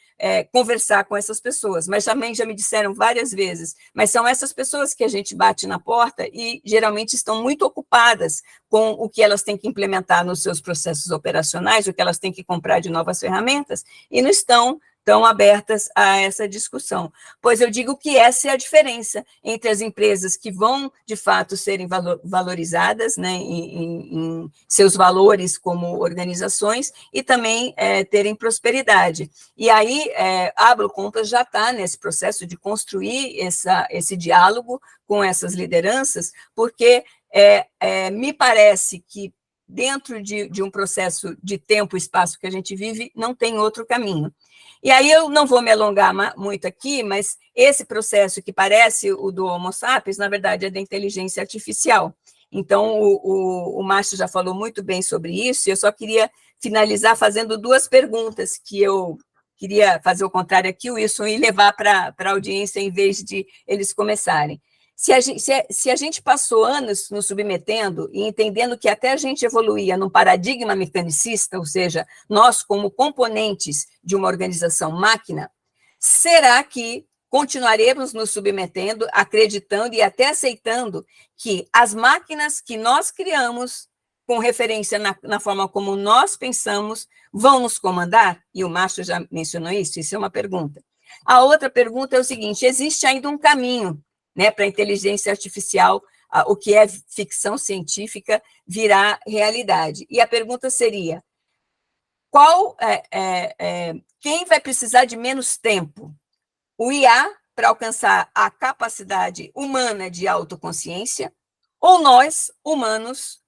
conversar com essas pessoas. Mas também já me disseram várias vezes, mas são essas pessoas que a gente bate na porta e geralmente estão muito ocupadas com o que elas têm que implementar nos seus processos operacionais, o que elas têm que comprar de novas ferramentas, e não estão tão abertas a essa discussão. Pois eu digo que essa é a diferença entre as empresas que vão, de fato, serem valorizadas, né, em seus valores como organizações e também terem prosperidade. E aí, a Ablocontas já está nesse processo de construir esse diálogo com essas lideranças, porque me parece que dentro de um processo de tempo e espaço que a gente vive, não tem outro caminho. E aí eu não vou me alongar muito aqui, mas esse processo que parece o do Homo sapiens, na verdade, é da inteligência artificial. Então, o Márcio já falou muito bem sobre isso, e eu só queria finalizar fazendo 2 perguntas que eu queria fazer o contrário aqui, Wilson, e levar para a audiência em vez de eles começarem. Se a gente passou anos nos submetendo e entendendo que até a gente evoluía num paradigma mecanicista, ou seja, nós como componentes de uma organização máquina, será que continuaremos nos submetendo, acreditando e até aceitando que as máquinas que nós criamos, com referência na forma como nós pensamos, vão nos comandar? E o Márcio já mencionou isso, isso é uma pergunta. A outra pergunta é o seguinte: existe ainda um caminho, né, para a inteligência artificial, o que é ficção científica virar realidade. E a pergunta seria: quem vai precisar de menos tempo? O IA, para alcançar a capacidade humana de autoconsciência, ou nós, humanos,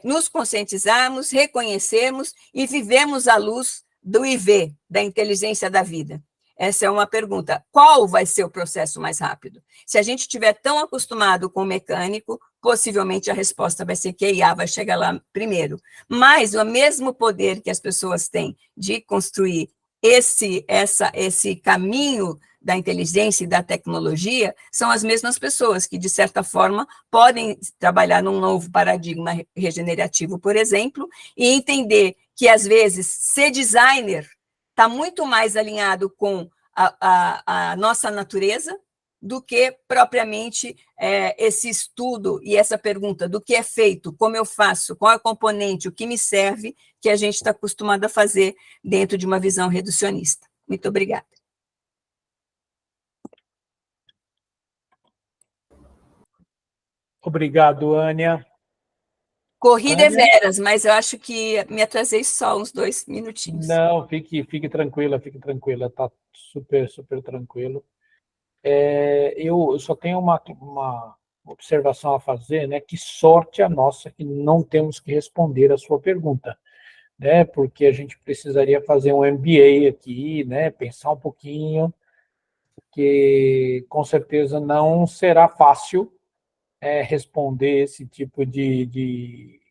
nos conscientizarmos, reconhecermos e vivemos à luz do IV, da inteligência da vida? Essa é uma pergunta. Qual vai ser o processo mais rápido? Se a gente estiver tão acostumado com o mecânico, possivelmente a resposta vai ser que a IA vai chegar lá primeiro. Mas o mesmo poder que as pessoas têm de construir esse caminho da inteligência e da tecnologia são as mesmas pessoas que, de certa forma, podem trabalhar num novo paradigma regenerativo, por exemplo, e entender que, às vezes, ser designer está muito mais alinhado com a nossa natureza do que propriamente esse estudo e essa pergunta do que é feito, como eu faço, qual é o componente, o que me serve, que a gente está acostumado a fazer dentro de uma visão reducionista. Muito obrigada. Obrigado, Ânia. Corri deveras, mas eu acho que me atrasei só uns 2 minutinhos. Não, fique tranquila, está super, super tranquilo. Eu só tenho uma observação a fazer, né? Que sorte a nossa que não temos que responder a sua pergunta, né? Porque a gente precisaria fazer um MBA aqui, né? Pensar um pouquinho, porque com certeza não será fácil responder esse tipo de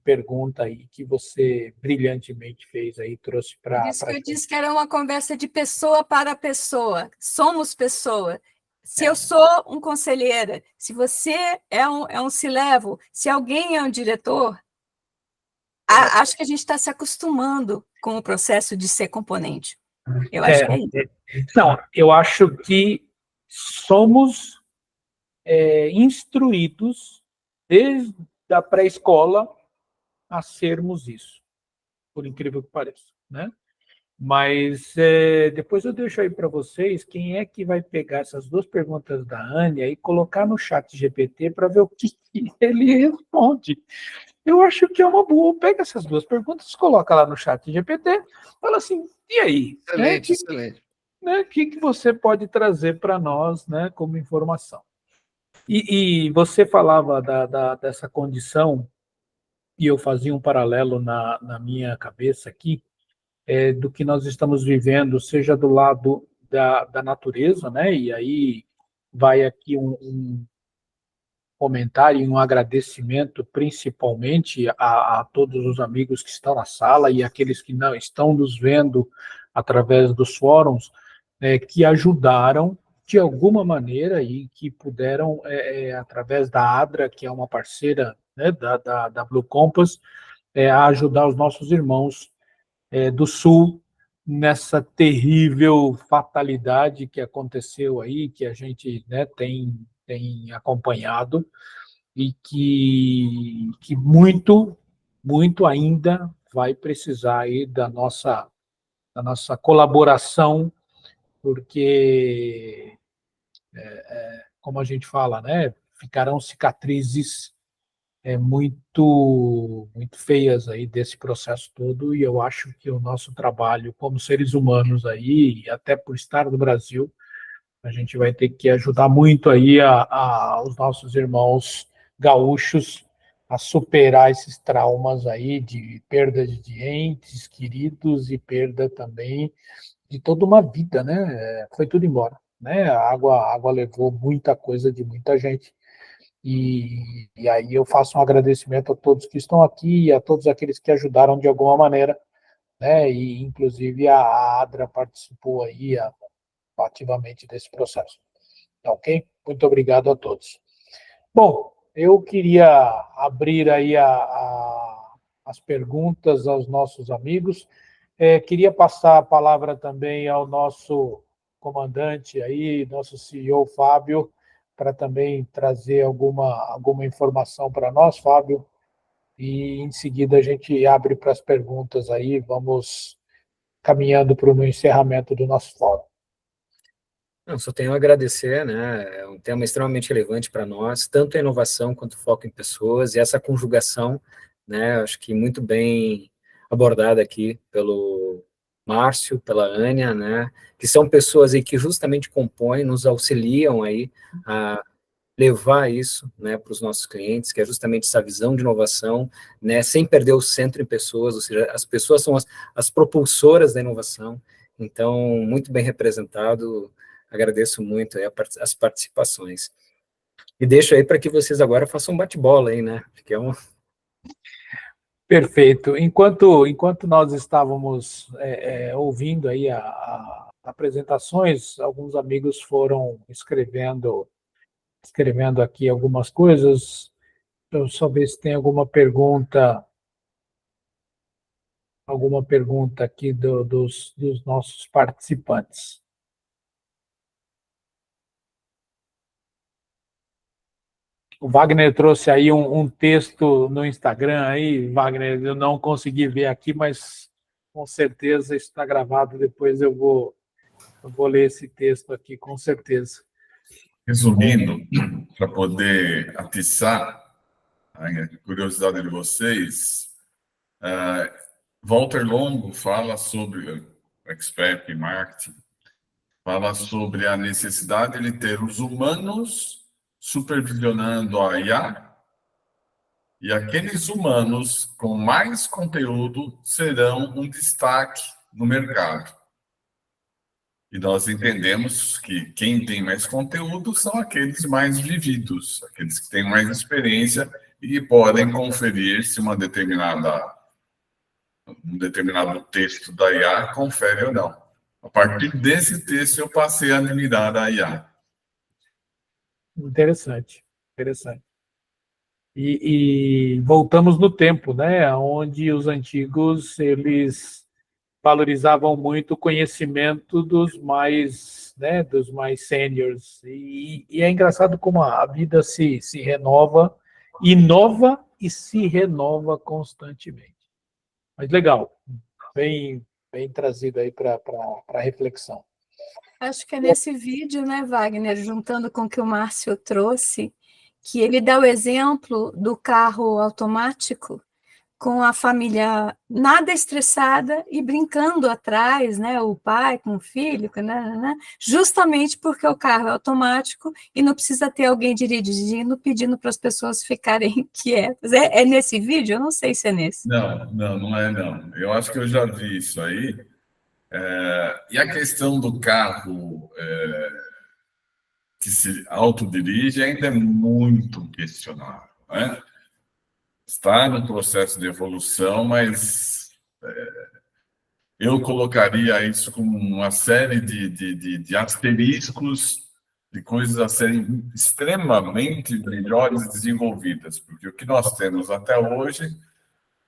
pergunta aí que você brilhantemente fez aí, trouxe para... Por isso que eu disse que era uma conversa de pessoa para pessoa. Somos pessoa. Se eu sou um conselheira, se você é um C-level, se alguém é um diretor, acho que a gente está se acostumando com o processo de ser componente. Eu acho que é isso. Não, eu acho que somos instruídos desde a pré-escola a sermos isso, por incrível que pareça, né? Mas depois eu deixo aí para vocês quem é que vai pegar essas 2 perguntas da Ânia e colocar no chat GPT para ver o que ele responde. Eu acho que é uma boa. Pega essas 2 perguntas, coloca lá no chat GPT, fala assim, e aí? Excelente, excelente. O que você pode trazer para nós, né, como informação? E você falava dessa condição, e eu fazia um paralelo na minha cabeça aqui, do que nós estamos vivendo, seja do lado da natureza, né? E aí vai aqui um comentário e um agradecimento, principalmente a todos os amigos que estão na sala e aqueles que não estão nos vendo através dos fóruns, que ajudaram de alguma maneira e que puderam, através da ADRA, que é uma parceira, né, da Blue Compass, a ajudar os nossos irmãos do Sul nessa terrível fatalidade que aconteceu aí, que a gente, né, tem acompanhado e que muito, muito ainda vai precisar aí da nossa colaboração, porque, como a gente fala, né, ficarão cicatrizes muito, muito feias aí desse processo todo, e eu acho que o nosso trabalho como seres humanos aí, e até por estar no Brasil, a gente vai ter que ajudar muito aí os nossos irmãos gaúchos a superar esses traumas aí de perda de entes queridos e perda também de toda uma vida, né? Foi tudo embora, né? A água levou muita coisa de muita gente. E aí eu faço um agradecimento a todos que estão aqui e a todos aqueles que ajudaram de alguma maneira, né? E inclusive a ADRA participou aí ativamente desse processo. Tá ok? Muito obrigado a todos. Bom, eu queria abrir aí as perguntas aos nossos amigos. Queria passar a palavra também ao nosso comandante aí, nosso CEO, Fábio, para também trazer alguma informação para nós, Fábio, e em seguida a gente abre para as perguntas aí, vamos caminhando para o encerramento do nosso fórum. Eu só tenho a agradecer, né? É um tema extremamente relevante para nós, tanto a inovação quanto o foco em pessoas, e essa conjugação, né? Acho que muito bem abordada aqui pelo Márcio, pela Ânia, né? Que são pessoas aí que justamente compõem, nos auxiliam aí a levar isso, né, para os nossos clientes, que é justamente essa visão de inovação, né, sem perder o centro em pessoas, ou seja, as pessoas são as propulsoras da inovação. Então, muito bem representado, agradeço muito aí as participações. E deixo aí para que vocês agora façam um bate-bola aí, né, porque é um... Perfeito. Enquanto nós estávamos ouvindo aí as apresentações, alguns amigos foram escrevendo aqui algumas coisas. Eu só ver se tem alguma pergunta aqui dos nossos participantes. O Wagner trouxe aí um texto no Instagram aí, Wagner, eu não consegui ver aqui, mas com certeza está gravado, depois eu vou ler esse texto aqui, com certeza. Resumindo, para poder atiçar a curiosidade de vocês, Walter Longo fala sobre, expert em marketing, fala sobre a necessidade de ter os humanos supervisionando a IA, e aqueles humanos com mais conteúdo serão um destaque no mercado. E nós entendemos que quem tem mais conteúdo são aqueles mais vividos, aqueles que têm mais experiência e podem conferir se um determinado texto da IA confere ou não. A partir desse texto, eu passei a admirar a IA. Interessante. E voltamos no tempo, né? Onde os antigos, eles valorizavam muito o conhecimento dos mais seniors. E é engraçado como a vida se renova, inova e se renova constantemente. Mas legal, bem trazido aí para reflexão. Acho que é nesse vídeo, né, Wagner, juntando com o que o Márcio trouxe, que ele dá o exemplo do carro automático com a família nada estressada e brincando atrás, né, o pai com o filho, né, justamente porque o carro é automático e não precisa ter alguém dirigindo, pedindo para as pessoas ficarem quietas. É nesse vídeo? Eu não sei se é nesse. Não é não. Eu acho que eu já vi isso aí. E a questão do carro que se autodirige ainda é muito questionável, né? Está no processo de evolução, mas eu colocaria isso como uma série de asteriscos, de coisas a serem extremamente melhores desenvolvidas, porque o que nós temos até hoje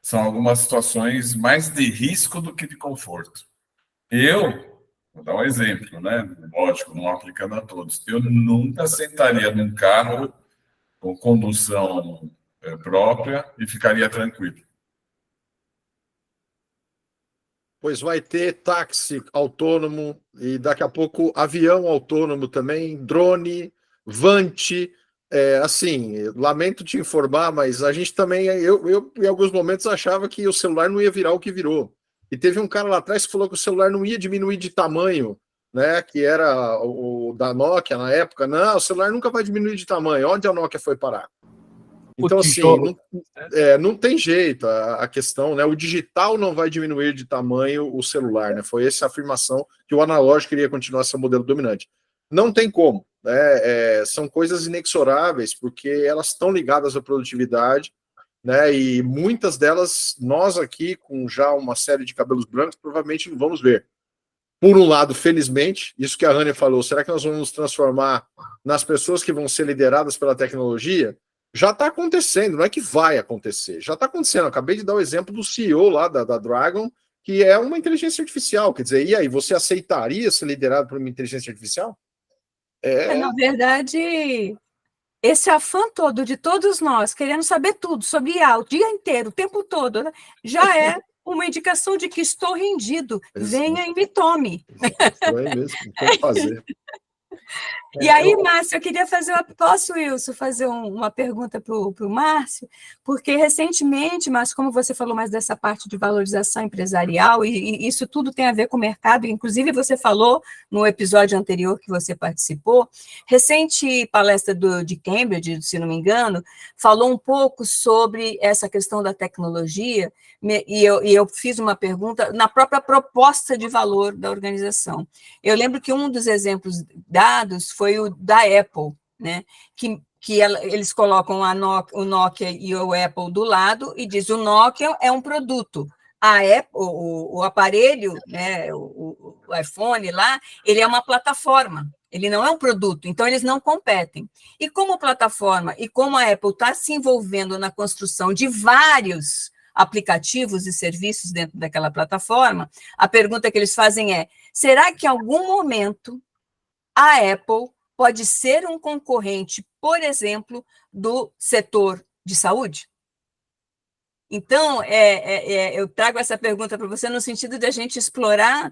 são algumas situações mais de risco do que de conforto. Vou dar um exemplo, né? Lógico, não aplicando a todos. Eu nunca sentaria num carro com condução própria e ficaria tranquilo. Pois vai ter táxi autônomo e daqui a pouco avião autônomo também, drone, Vante. Assim, lamento te informar, mas a gente também, eu em alguns momentos achava que o celular não ia virar o que virou. E teve um cara lá atrás que falou que o celular não ia diminuir de tamanho, né? Que era o da Nokia na época. Não, o celular nunca vai diminuir de tamanho. Onde a Nokia foi parar? Então, assim, não tem jeito a questão, né? O digital não vai diminuir de tamanho o celular, né? Foi essa a afirmação que o analógico iria continuar a ser o modelo dominante. Não tem como, né? São coisas inexoráveis, porque elas estão ligadas à produtividade, né? E muitas delas, nós aqui, com já uma série de cabelos brancos, provavelmente não vamos ver. por um lado, felizmente, isso que a Rania falou, será que nós vamos nos transformar nas pessoas que vão ser lideradas pela tecnologia? Já está acontecendo, não é que vai acontecer, já está acontecendo. Eu acabei de dar o exemplo do CEO lá da Dragon, que é uma inteligência artificial. Quer dizer, e aí, você aceitaria ser liderado por uma inteligência artificial? Na verdade, esse afã todo de todos nós, querendo saber tudo sobre IA o dia inteiro, o tempo todo, né, já é uma indicação de que estou rendido. Venha e me tome. Isso aí mesmo, não tem o que fazer. E aí, Márcio, eu queria fazer posso, Wilson, fazer uma pergunta para o Márcio? Porque recentemente, Márcio, como você falou mais dessa parte de valorização empresarial, e isso tudo tem a ver com o mercado, inclusive você falou no episódio anterior que você participou, recente palestra de Cambridge, se não me engano, falou um pouco sobre essa questão da tecnologia, e eu fiz uma pergunta na própria proposta de valor da organização. Eu lembro que um dos exemplos dados foi o da Apple, né? que eles colocam o Nokia e o Apple do lado e diz o Nokia é um produto, a Apple, o aparelho, né, o iPhone lá, ele é uma plataforma, ele não é um produto, então eles não competem. E como plataforma, e como a Apple está se envolvendo na construção de vários aplicativos e serviços dentro daquela plataforma, a pergunta que eles fazem é, será que em algum momento a Apple pode ser um concorrente, por exemplo, do setor de saúde? Então, eu trago essa pergunta para você no sentido de a gente explorar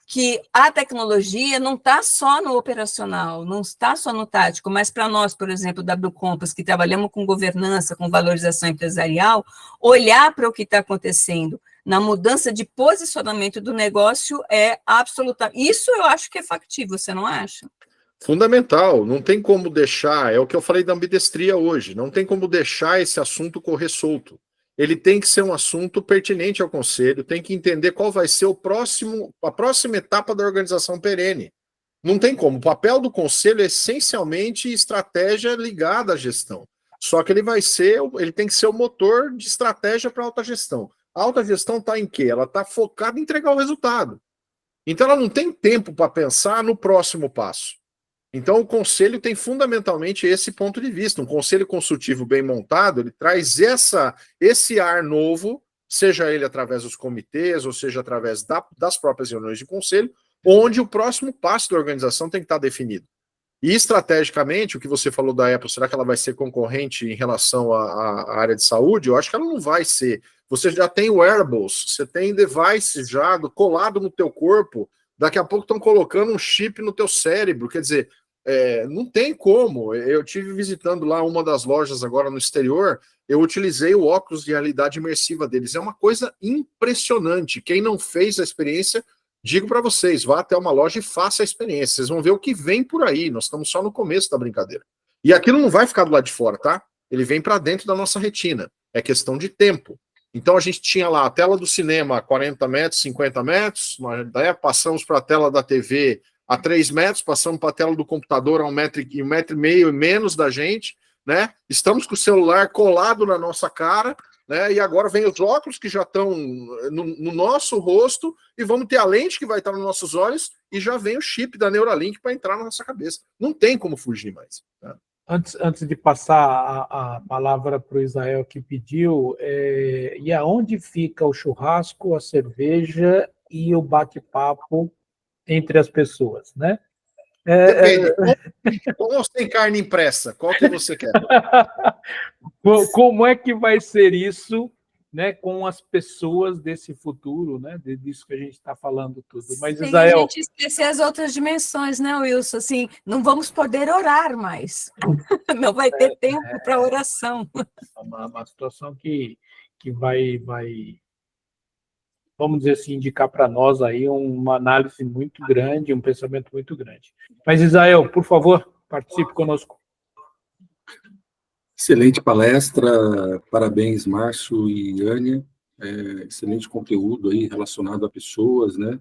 que a tecnologia não está só no operacional, não está só no tático, mas para nós, por exemplo, da W Compass, que trabalhamos com governança, com valorização empresarial, olhar para o que está acontecendo na mudança de posicionamento do negócio é absolutamente... Isso eu acho que é factível, você não acha? Fundamental, não tem como deixar, é o que eu falei da ambidestria hoje, não tem como deixar esse assunto correr solto. Ele tem que ser um assunto pertinente ao conselho, tem que entender qual vai ser a próxima etapa da organização perene. Não tem como, o papel do conselho é essencialmente estratégia ligada à gestão. Só que ele tem que ser o motor de estratégia para a alta gestão. A alta gestão está em quê? Ela está focada em entregar o resultado. Então ela não tem tempo para pensar no próximo passo. Então, o conselho tem fundamentalmente esse ponto de vista. Um conselho consultivo bem montado, ele traz esse ar novo, seja ele através dos comitês, ou seja através das próprias reuniões de conselho, onde o próximo passo da organização tem que estar definido. E, estrategicamente, o que você falou da Apple, será que ela vai ser concorrente em relação à área de saúde? Eu acho que ela não vai ser. Você já tem wearables, você tem devices já colado no teu corpo, daqui a pouco estão colocando um chip no teu cérebro, quer dizer, não tem como. Eu tive visitando lá uma das lojas agora no exterior, eu utilizei o óculos de realidade imersiva deles, é uma coisa impressionante. Quem não fez a experiência, digo para vocês, vá até uma loja e faça a experiência, vocês vão ver o que vem por aí, nós estamos só no começo da brincadeira. E aquilo não vai ficar do lado de fora, tá? Ele vem para dentro da nossa retina, é questão de tempo. Então a gente tinha lá a tela do cinema a 40 metros, 50 metros, daí passamos para a tela da TV a 3 metros, passamos para a tela do computador a 1,5 metro e menos da gente, né? Estamos com o celular colado na nossa cara, né? E agora vem os óculos que já estão no nosso rosto e vamos ter a lente que vai estar nos nossos olhos e já vem o chip da Neuralink para entrar na nossa cabeça. Não tem como fugir mais, né? Antes de passar a palavra para o Israel que pediu, e aonde fica o churrasco, a cerveja e o bate-papo entre as pessoas, né? Depende. Com ou sem carne impressa? Qual que você quer? Como é que vai ser isso, né, com as pessoas desse futuro, né, disso que a gente está falando tudo? Mas, sem Israel... a gente esquecer as outras dimensões, né, Wilson? Assim, não vamos poder orar mais. Não vai ter tempo para oração. Uma situação que vai, vamos dizer assim, indicar para nós aí uma análise muito grande, um pensamento muito grande. Mas, Israel, por favor, participe conosco. Excelente palestra, parabéns, Márcio e Ânia. Excelente conteúdo aí relacionado a pessoas, né?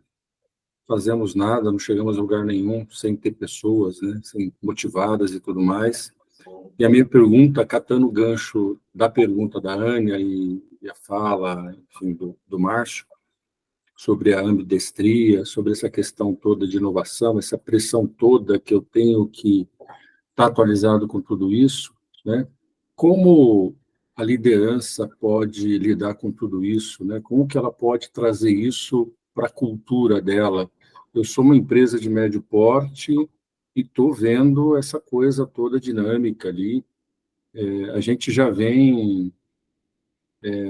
Fazemos nada, não chegamos a lugar nenhum sem ter pessoas, né? Sem motivadas e tudo mais. E a minha pergunta, catando o gancho da pergunta da Ânia e a fala, enfim, do Márcio, sobre a ambidestria, sobre essa questão toda de inovação, essa pressão toda que eu tenho que estar atualizado com tudo isso, né? Como a liderança pode lidar com tudo isso, né? Como que ela pode trazer isso para a cultura dela? Eu sou uma empresa de médio porte e estou vendo essa coisa toda dinâmica ali. A gente já vem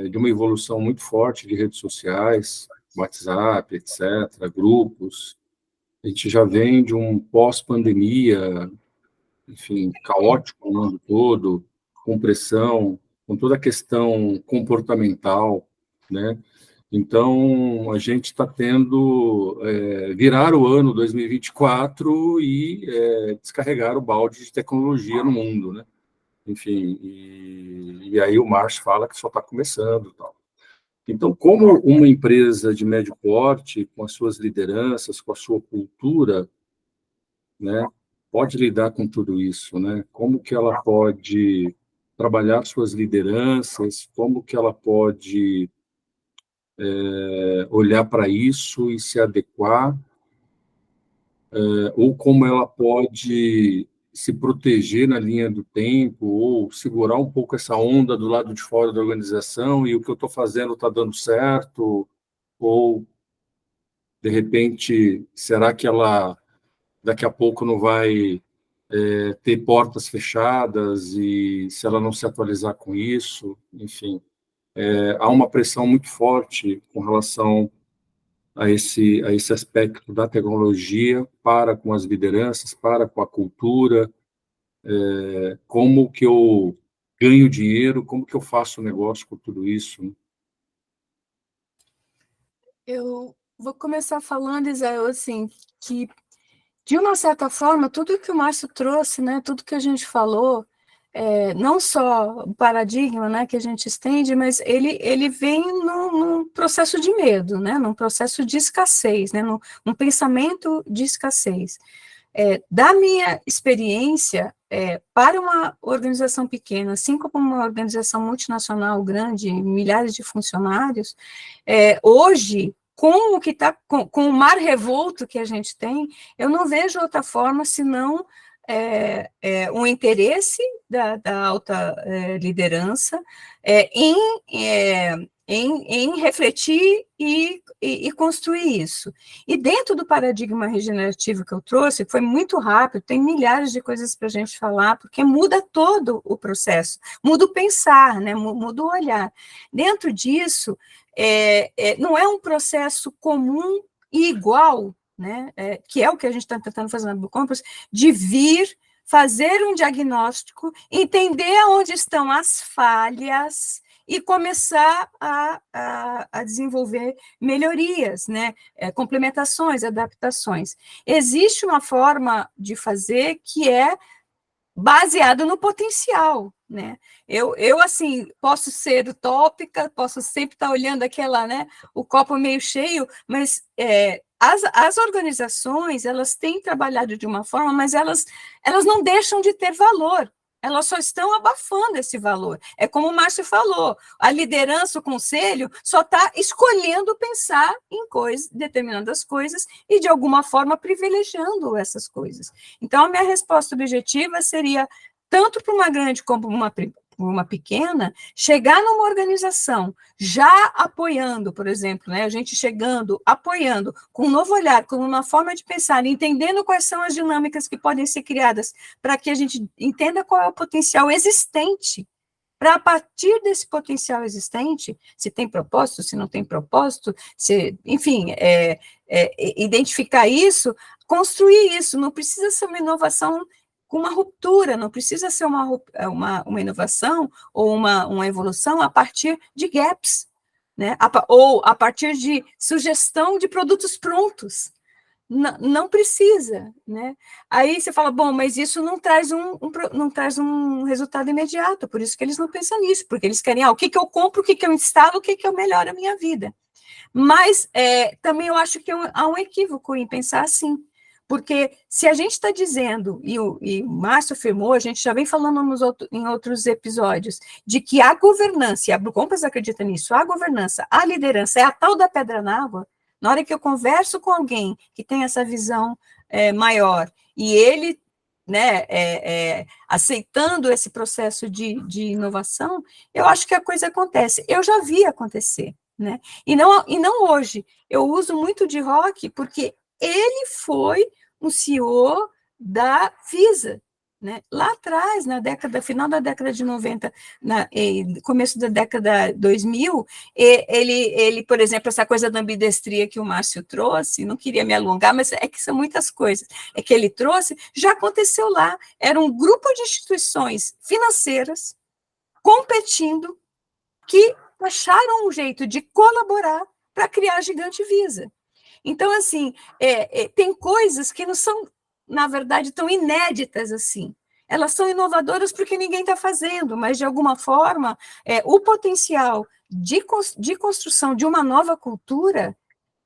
de uma evolução muito forte de redes sociais, WhatsApp, etc., grupos. A gente já vem de um pós-pandemia, enfim, caótico no mundo todo, com pressão, com toda a questão comportamental, né? Então, a gente está tendo virar o ano 2024 e descarregar o balde de tecnologia no mundo, né? Enfim, e aí o Márcio fala que só está começando, tal. Então, como uma empresa de médio porte, com as suas lideranças, com a sua cultura, né, pode lidar com tudo isso, né? Como que ela pode trabalhar suas lideranças, como que ela pode olhar para isso e se adequar, ou como ela pode se proteger na linha do tempo, ou segurar um pouco essa onda do lado de fora da organização, e o que eu estou fazendo está dando certo, ou, de repente, será que ela, daqui a pouco, não vai ter portas fechadas, e se ela não se atualizar com isso, enfim. Há uma pressão muito forte com relação a esse aspecto da tecnologia para com as lideranças, para com a cultura, como que eu ganho dinheiro, como que eu faço negócio com tudo isso, né? Eu vou começar falando, Isael, assim, que, de uma certa forma, tudo que o Márcio trouxe, né, tudo que a gente falou, não só o paradigma, né, que a gente estende, mas ele vem num processo de medo, né, num processo de escassez, né, num pensamento de escassez. Da minha experiência, para uma organização pequena, assim como uma organização multinacional grande, milhares de funcionários, hoje, com o que está, com o mar revolto que a gente tem, eu não vejo outra forma senão um interesse da alta liderança em refletir e construir isso. E dentro do paradigma regenerativo que eu trouxe, foi muito rápido, tem milhares de coisas para a gente falar, porque muda todo o processo, muda o pensar, né, muda o olhar. Dentro disso, não é um processo comum e igual, né, que é o que a gente está tentando fazer na Blue Compass, de vir, fazer um diagnóstico, entender onde estão as falhas e começar a desenvolver melhorias, né, complementações, adaptações. Existe uma forma de fazer que é baseada no potencial, né? Eu assim, posso ser utópica, posso sempre estar olhando aquela, né, o copo meio cheio, mas as organizações, elas têm trabalhado de uma forma, mas elas não deixam de ter valor, elas só estão abafando esse valor. É como o Márcio falou, a liderança, o conselho, só está escolhendo pensar em determinadas coisas e, de alguma forma, privilegiando essas coisas. Então, a minha resposta objetiva seria, tanto para uma grande como para uma pequena, chegar numa organização já apoiando, por exemplo, né, a gente chegando, apoiando, com um novo olhar, com uma forma de pensar, entendendo quais são as dinâmicas que podem ser criadas para que a gente entenda qual é o potencial existente, para, a partir desse potencial existente, se tem propósito, se não tem propósito, enfim, identificar isso, construir isso, não precisa ser uma inovação com uma ruptura, não precisa ser uma inovação ou uma evolução a partir de gaps, né? Ou a partir de sugestão de produtos prontos. Não precisa, né? Aí você fala, bom, mas isso não traz um resultado imediato, por isso que eles não pensam nisso, porque eles querem, o que eu compro, o que eu instalo, o que eu melhoro a minha vida. Mas também eu acho que há um equívoco em pensar assim, porque se a gente está dizendo, e o Márcio afirmou, a gente já vem falando em outros episódios, de que a governança, e a Blue Compass acredita nisso, a governança, a liderança é a tal da pedra na água, Na hora que eu converso com alguém que tem essa visão maior, e ele, né, aceitando esse processo de inovação, eu acho que a coisa acontece. Eu já vi acontecer, né? E não hoje. Eu uso muito de Rock porque ele foi um CEO da Visa, né? Lá atrás, final da década de 90, começo da década 2000, ele, por exemplo, essa coisa da ambidestria que o Márcio trouxe, não queria me alongar, mas é que são muitas coisas, é que ele trouxe, já aconteceu lá, era um grupo de instituições financeiras competindo que acharam um jeito de colaborar para criar a gigante Visa. Então, assim, tem coisas que não são, na verdade, tão inéditas assim. Elas são inovadoras porque ninguém está fazendo, mas, de alguma forma, o potencial de construção de uma nova cultura,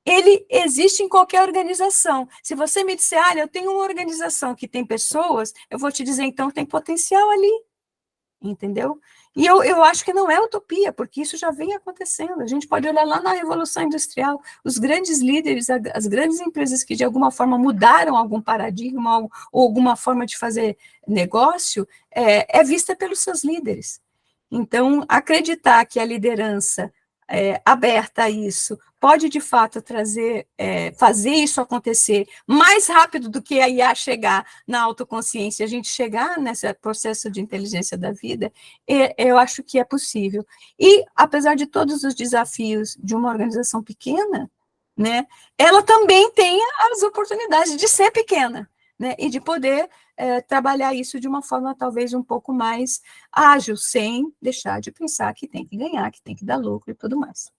ele existe em qualquer organização. Se você me disser, eu tenho uma organização que tem pessoas, eu vou te dizer, então, tem potencial ali. Entendeu? E eu acho que não é utopia, porque isso já vem acontecendo. A gente pode olhar lá na Revolução Industrial, os grandes líderes, as grandes empresas que de alguma forma mudaram algum paradigma ou alguma forma de fazer negócio, é vista pelos seus líderes. Então, acreditar que a liderança aberta a isso pode, de fato, fazer isso acontecer mais rápido do que a IA chegar na autoconsciência, a gente chegar nesse processo de inteligência da vida, eu acho que é possível. E, apesar de todos os desafios de uma organização pequena, né, ela também tem as oportunidades de ser pequena, né, e de poder trabalhar isso de uma forma talvez um pouco mais ágil, sem deixar de pensar que tem que ganhar, que tem que dar lucro e tudo mais.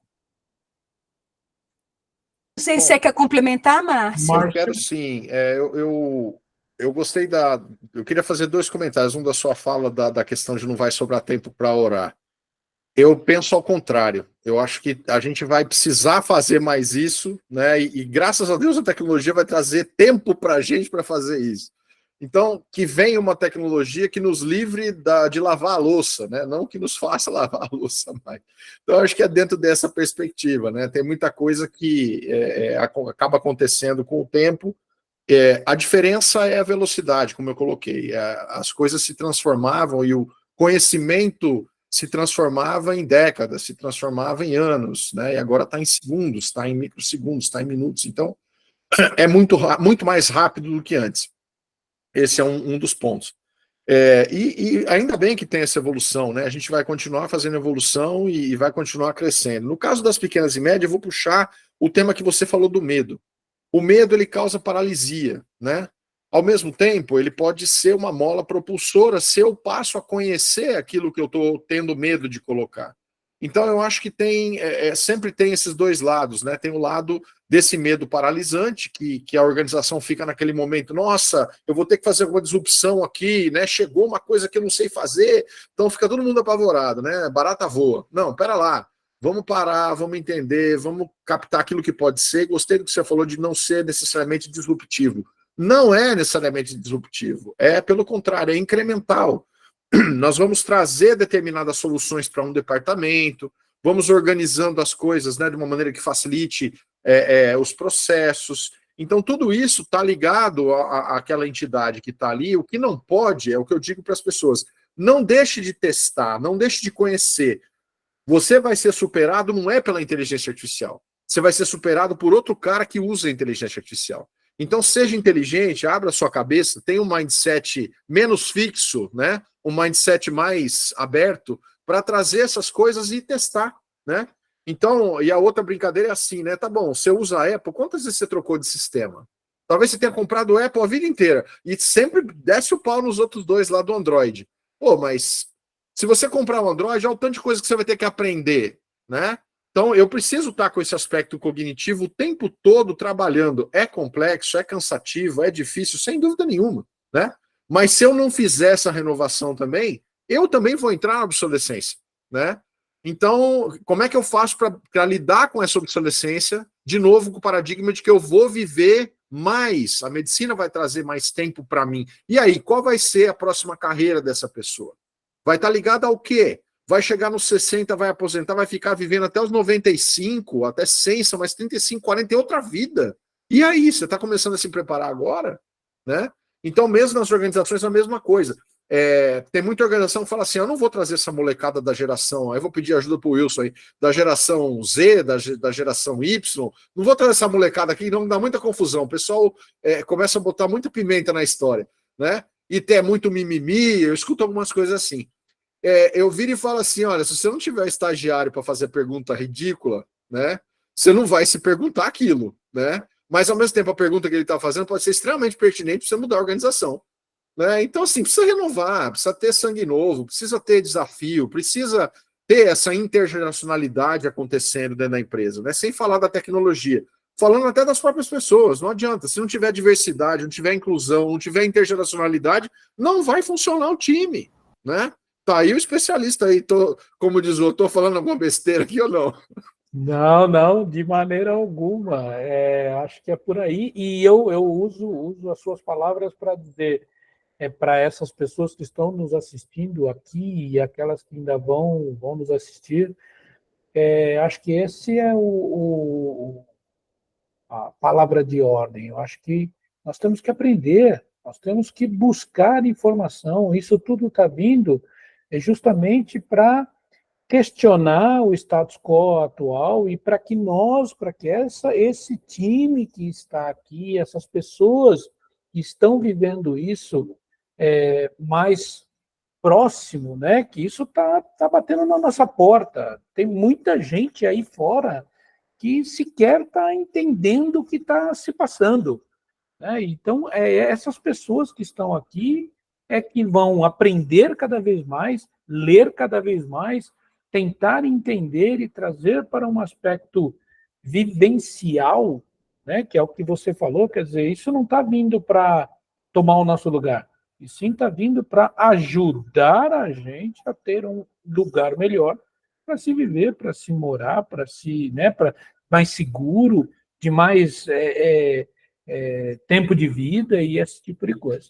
Não sei se você quer complementar, Márcio. Eu quero sim. Eu gostei eu queria fazer 2 comentários. Um da sua fala da questão de não vai sobrar tempo para orar. Eu penso ao contrário. Eu acho que a gente vai precisar fazer mais isso, né? E graças a Deus a tecnologia vai trazer tempo para a gente para fazer isso. Então, que venha uma tecnologia que nos livre de lavar a louça, né? Não que nos faça lavar a louça mais. Então, acho que é dentro dessa perspectiva, né? Tem muita coisa que acaba acontecendo com o tempo. A diferença é a velocidade, como eu coloquei. As coisas se transformavam e o conhecimento se transformava em décadas, se transformava em anos, né? E agora está em segundos, está em microsegundos, está em minutos. Então, é muito mais rápido do que antes. Esse é um dos pontos. E ainda bem que tem essa evolução, né? A gente vai continuar fazendo evolução e vai continuar crescendo. No caso das pequenas e médias, eu vou puxar o tema que você falou do medo. O medo, ele causa paralisia, né? Ao mesmo tempo, ele pode ser uma mola propulsora se eu passo a conhecer aquilo que eu estou tendo medo de colocar. Então, eu acho que sempre tem esses 2 lados, né? Tem o lado desse medo paralisante, que a organização fica naquele momento, nossa, eu vou ter que fazer alguma disrupção aqui, né? Chegou uma coisa que eu não sei fazer, então fica todo mundo apavorado, né? Barata voa. Não, pera lá, vamos parar, vamos entender, vamos captar aquilo que pode ser. Gostei do que você falou de não ser necessariamente disruptivo. Não é necessariamente disruptivo, pelo contrário, é incremental. Nós vamos trazer determinadas soluções para um departamento, vamos organizando as coisas, né, de uma maneira que facilite os processos. Então, tudo isso está ligado àquela entidade que está ali. O que não pode, é o que eu digo para as pessoas, não deixe de testar, não deixe de conhecer. Você vai ser superado não é pela inteligência artificial, você vai ser superado por outro cara que usa a inteligência artificial. Então, seja inteligente, abra sua cabeça, tenha um mindset menos fixo, né? Um mindset mais aberto para trazer essas coisas e testar, né? Então, e a outra brincadeira é assim, né? Tá bom, você usa a Apple, quantas vezes você trocou de sistema? Talvez você tenha comprado o Apple a vida inteira e sempre desce o pau nos outros 2 lá do Android. Pô, mas se você comprar um Android, olha o tanto de coisa que você vai ter que aprender, né? Então, eu preciso estar com esse aspecto cognitivo o tempo todo trabalhando. É complexo, é cansativo, é difícil, sem dúvida nenhuma, né? Mas se eu não fizer essa renovação também, eu também vou entrar na obsolescência, né? Então, como é que eu faço para lidar com essa obsolescência, de novo, com o paradigma de que eu vou viver mais, a medicina vai trazer mais tempo para mim. E aí, qual vai ser a próxima carreira dessa pessoa? Vai estar ligada ao quê? vai chegar nos 60, vai aposentar, vai ficar vivendo até os 95, até 100, são mais 35, 40, tem outra vida. E aí, você está começando a se preparar agora, né? Então, mesmo nas organizações, é a mesma coisa. Tem muita organização que fala assim, eu não vou trazer essa molecada da geração, aí eu vou pedir ajuda para o Wilson aí, da geração Z, da geração Y, não vou trazer essa molecada aqui, não dá muita confusão, o pessoal começa a botar muita pimenta na história, né? E tem muito mimimi, eu escuto algumas coisas assim. Eu viro e falo assim, olha, se você não tiver estagiário para fazer pergunta ridícula, né, você não vai se perguntar aquilo, né? Mas, ao mesmo tempo, a pergunta que ele está fazendo pode ser extremamente pertinente para você mudar a organização. Né? Então, assim, precisa renovar, precisa ter sangue novo, precisa ter desafio, precisa ter essa intergeracionalidade acontecendo dentro da empresa, né? Sem falar da tecnologia. Falando até das próprias pessoas, não adianta. Se não tiver diversidade, não tiver inclusão, não tiver intergeracionalidade, não vai funcionar o time, né? Tá aí o especialista aí, como diz o outro, tô falando alguma besteira aqui ou não? Não, não, de maneira alguma. Acho que é por aí. E eu uso as suas palavras para dizer, para essas pessoas que estão nos assistindo aqui e aquelas que ainda vão nos assistir, acho que esse é a palavra de ordem. Eu acho que nós temos que aprender, nós temos que buscar informação. Isso tudo está vindo justamente para questionar o status quo atual e para que esse time que está aqui, essas pessoas que estão vivendo isso mais próximo, né? Que isso tá batendo na nossa porta. Tem muita gente aí fora que sequer está entendendo o que está se passando, né? Então, essas pessoas que estão aqui que vão aprender cada vez mais, ler cada vez mais, tentar entender e trazer para um aspecto vivencial, né, que é o que você falou, quer dizer, isso não está vindo para tomar o nosso lugar, e sim está vindo para ajudar a gente a ter um lugar melhor para se viver, para se morar, para mais seguro, de mais tempo de vida e esse tipo de coisa.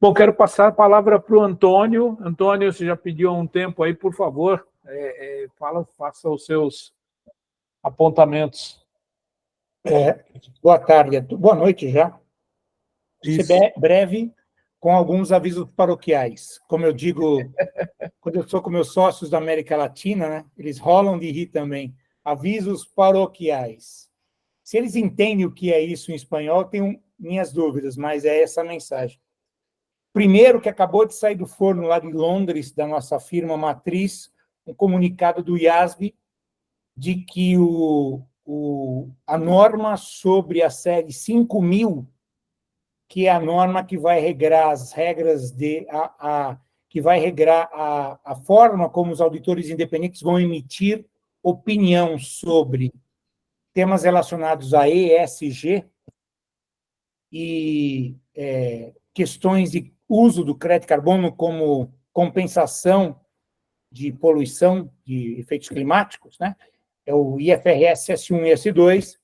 Bom, quero passar a palavra para o Antônio. Antônio, você já pediu há um tempo aí, por favor, faça os seus apontamentos. Boa tarde, boa noite já. Isso. Ser breve, com alguns avisos paroquiais. Como eu digo, quando eu sou com meus sócios da América Latina, né, eles rolam de rir também. Avisos paroquiais. Se eles entendem o que é isso em espanhol, tenho minhas dúvidas, mas é essa a mensagem. Primeiro, que acabou de sair do forno lá de Londres, da nossa firma matriz, um comunicado do IASB de que a norma sobre a série 5000, que é a norma que vai regrar as regras que vai regrar a forma como os auditores independentes vão emitir opinião sobre temas relacionados a ESG e questões de uso do crédito carbono como compensação de poluição de efeitos climáticos, né? É o IFRS S1 e S2,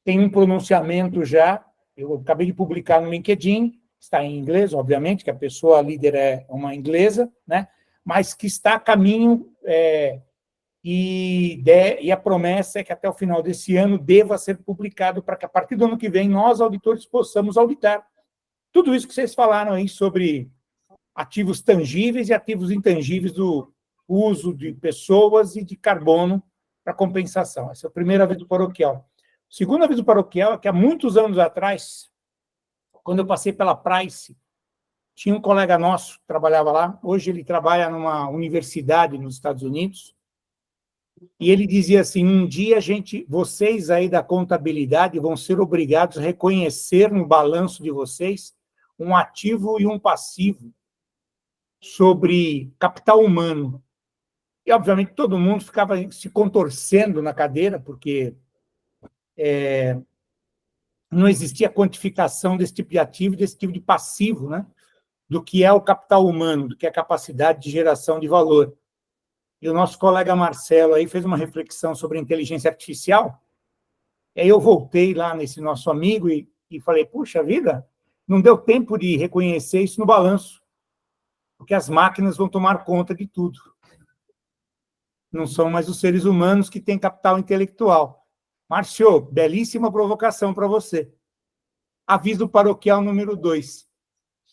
tem um pronunciamento já, eu acabei de publicar no LinkedIn, está em inglês, obviamente, que a pessoa líder é uma inglesa, né? Mas que está a caminho e a promessa é que até o final desse ano deva ser publicado para que a partir do ano que vem nós, auditores, possamos auditar tudo isso que vocês falaram aí sobre ativos tangíveis e ativos intangíveis do uso de pessoas e de carbono para compensação. Esse é o primeiro aviso paroquial. O segundo aviso paroquial é que há muitos anos atrás, quando eu passei pela Price, tinha um colega nosso que trabalhava lá, hoje ele trabalha numa universidade nos Estados Unidos, e ele dizia assim, um dia vocês aí da contabilidade vão ser obrigados a reconhecer no balanço de vocês um ativo e um passivo sobre capital humano. E, obviamente, todo mundo ficava se contorcendo na cadeira, porque não existia quantificação desse tipo de ativo, desse tipo de passivo, né? Do que é o capital humano, do que é a capacidade de geração de valor. E o nosso colega Marcelo aí fez uma reflexão sobre inteligência artificial, e aí eu voltei lá nesse nosso amigo e falei, puxa vida, não deu tempo de reconhecer isso no balanço, porque as máquinas vão tomar conta de tudo. não são mais os seres humanos que têm capital intelectual. Márcio, belíssima provocação para você. Aviso paroquial número 2.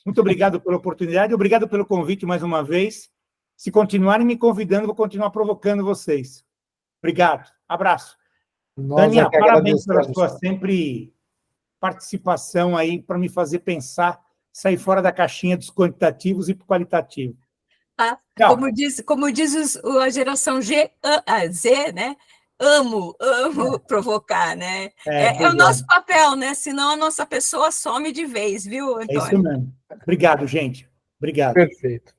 Muito obrigado pela oportunidade, obrigado pelo convite mais uma vez. Se continuarem me convidando, vou continuar provocando vocês. Obrigado. Abraço. Tânia, parabéns pela sua sempre participação aí para me fazer pensar, sair fora da caixinha dos quantitativos e para o qualitativo. Como diz a geração Z, né? Amo provocar, né? É o nosso papel, né? Senão a nossa pessoa some de vez, viu, Antônio? É isso mesmo. Obrigado, gente. Obrigado. Perfeito.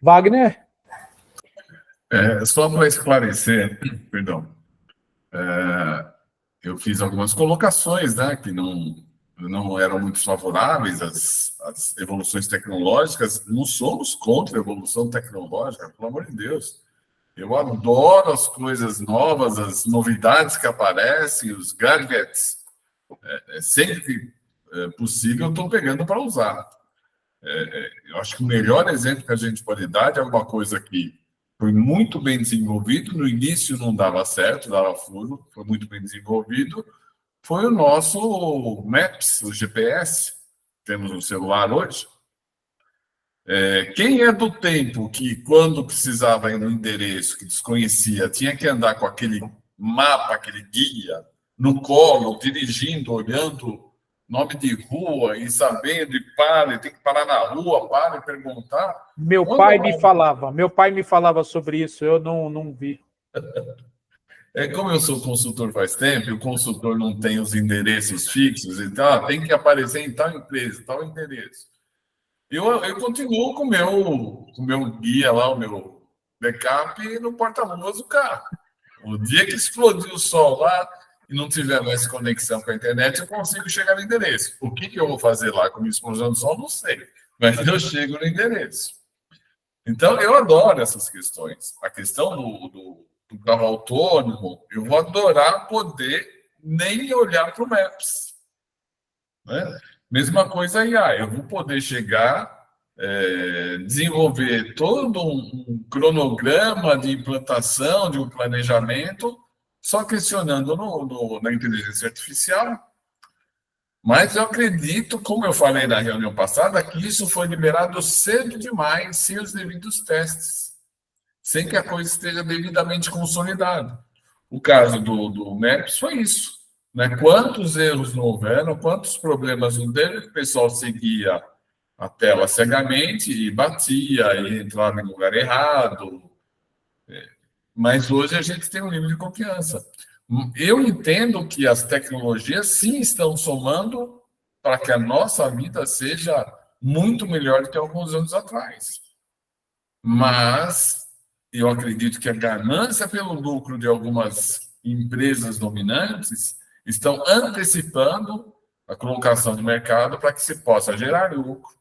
Wagner? Só para esclarecer, perdão, eu fiz algumas colocações, né, que não eram muito favoráveis às evoluções tecnológicas. Não somos contra a evolução tecnológica, pelo amor de Deus. Eu adoro as coisas novas, as novidades que aparecem, os gadgets. Sempre que possível, eu estou pegando para usar. Eu acho que o melhor exemplo que a gente pode dar é alguma coisa que foi muito bem desenvolvido. No início não dava certo, dava furo, foi muito bem desenvolvido. Foi o nosso Maps, o GPS, temos no celular hoje. Quem é do tempo que, quando precisava ir no endereço que desconhecia, tinha que andar com aquele mapa, aquele guia, no colo, dirigindo, olhando nome de rua e sabendo, tem que parar na rua, para e perguntar. Meu pai me falava sobre isso, eu não vi. Como eu sou consultor faz tempo, e o consultor não tem os endereços fixos, então tem que aparecer em tal empresa, tal endereço. Eu continuo com o meu guia lá, o meu backup no porta-luvas do carro. O dia que explodir o sol lá e não tiver mais conexão com a internet, eu consigo chegar no endereço. O que eu vou fazer lá com a minha explosão do sol, não sei. Mas eu chego no endereço. Então, eu adoro essas questões. A questão do carro autônomo, eu vou adorar poder nem olhar para o Maps. Né? Mesma coisa aí, eu vou poder chegar, desenvolver todo um cronograma de implantação, de um planejamento, só questionando na inteligência artificial. Mas eu acredito, como eu falei na reunião passada, que isso foi liberado cedo demais, sem os devidos testes, sem que a coisa esteja devidamente consolidada. O caso do Maps foi isso. Né? Quantos erros não houveram, quantos problemas não teve, o pessoal seguia a tela cegamente e batia, e entrava em lugar errado. Mas hoje a gente tem um nível de confiança. Eu entendo que as tecnologias sim estão somando para que a nossa vida seja muito melhor do que alguns anos atrás. Mas eu acredito que a ganância pelo lucro de algumas empresas dominantes estão antecipando a colocação do mercado para que se possa gerar lucro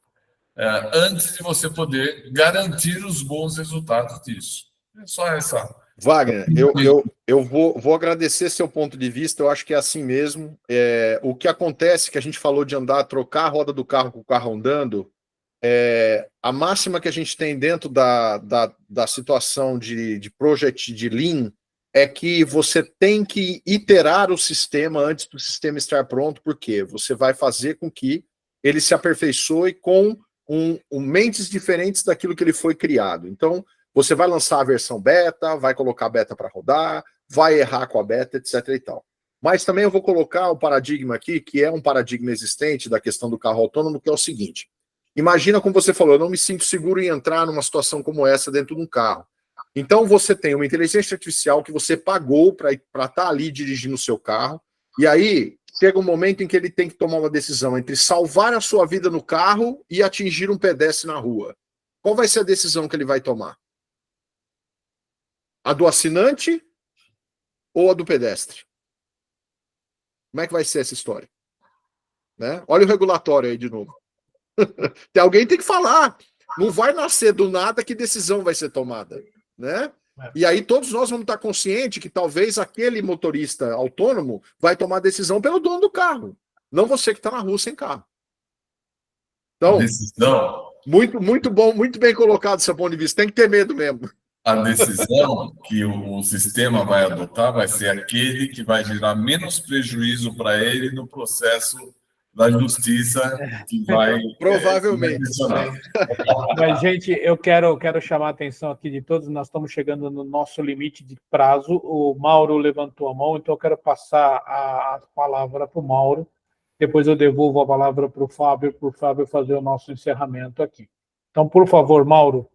antes de você poder garantir os bons resultados disso. É só essa. Wagner, eu vou agradecer seu ponto de vista, eu acho que é assim mesmo. O que acontece, que a gente falou de trocar a roda do carro com o carro andando, a máxima que a gente tem dentro da situação de project de Lean é que você tem que iterar o sistema antes do sistema estar pronto, porque você vai fazer com que ele se aperfeiçoe com mentes diferentes daquilo que ele foi criado. Então, você vai lançar a versão beta, vai colocar a beta para rodar, vai errar com a beta, etc. e tal. Mas também eu vou colocar um paradigma aqui, que é um paradigma existente da questão do carro autônomo, que é o seguinte. Imagina, como você falou, eu não me sinto seguro em entrar numa situação como essa dentro de um carro. Então, você tem uma inteligência artificial que você pagou para estar ali dirigindo o seu carro, e aí chega um momento em que ele tem que tomar uma decisão entre salvar a sua vida no carro e atingir um pedestre na rua. Qual vai ser a decisão que ele vai tomar? A do assinante ou a do pedestre? Como é que vai ser essa história? Né? Olha o regulatório aí de novo. Alguém tem que falar. Não vai nascer do nada que decisão vai ser tomada. Né? E aí todos nós vamos estar conscientes que talvez aquele motorista autônomo vai tomar decisão pelo dono do carro. Não você que está na rua sem carro. Então, muito bom, muito bem colocado do seu ponto de vista. Tem que ter medo mesmo. a decisão que o sistema vai adotar vai ser aquele que vai gerar menos prejuízo para ele no processo da justiça que vai Provavelmente. mencionar. Mas, gente, eu quero chamar a atenção aqui de todos, nós estamos chegando no nosso limite de prazo, o Mauro levantou a mão, então eu quero passar a palavra para o Mauro, depois eu devolvo a palavra para o Fábio fazer o nosso encerramento aqui. Então, por favor, Mauro.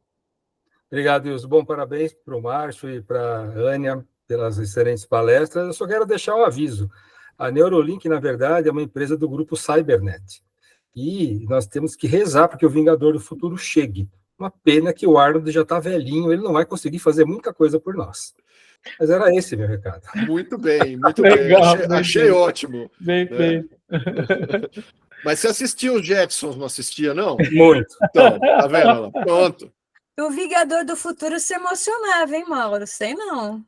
Obrigado, Wilson. Bom, parabéns para o Márcio e para a Ânia pelas excelentes palestras. Eu só quero deixar um aviso. A Neurolink, na verdade, é uma empresa do grupo Cybernet. E nós temos que rezar para que o Vingador do Futuro chegue. Uma pena que o Arnold já está velhinho, ele não vai conseguir fazer muita coisa por nós. Mas era esse meu recado. Muito bem, muito Legal, bem. Achei ótimo. Bem feito. Mas você assistia os Jetsons, não assistia, não? Muito. Então, tá vendo? Pronto. O Vingador do Futuro se emocionava, hein, Mauro? Sei não.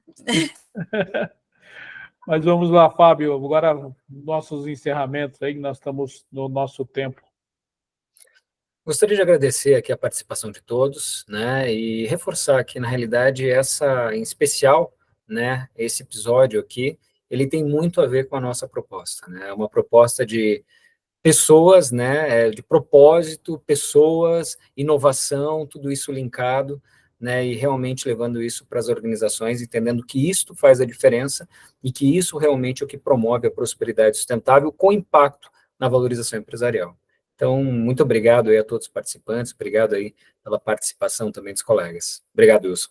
Mas vamos lá, Fábio, agora nossos encerramentos aí, nós estamos no nosso tempo. Gostaria de agradecer aqui a participação de todos, né, e reforçar que, na realidade, em especial, né, esse episódio aqui, ele tem muito a ver com a nossa proposta, né, é uma proposta de pessoas, né, de propósito, pessoas, inovação, tudo isso linkado, né, e realmente levando isso para as organizações, entendendo que isto faz a diferença e que isso realmente é o que promove a prosperidade sustentável com impacto na valorização empresarial. Então, muito obrigado aí a todos os participantes, obrigado aí pela participação também dos colegas. Obrigado, Wilson.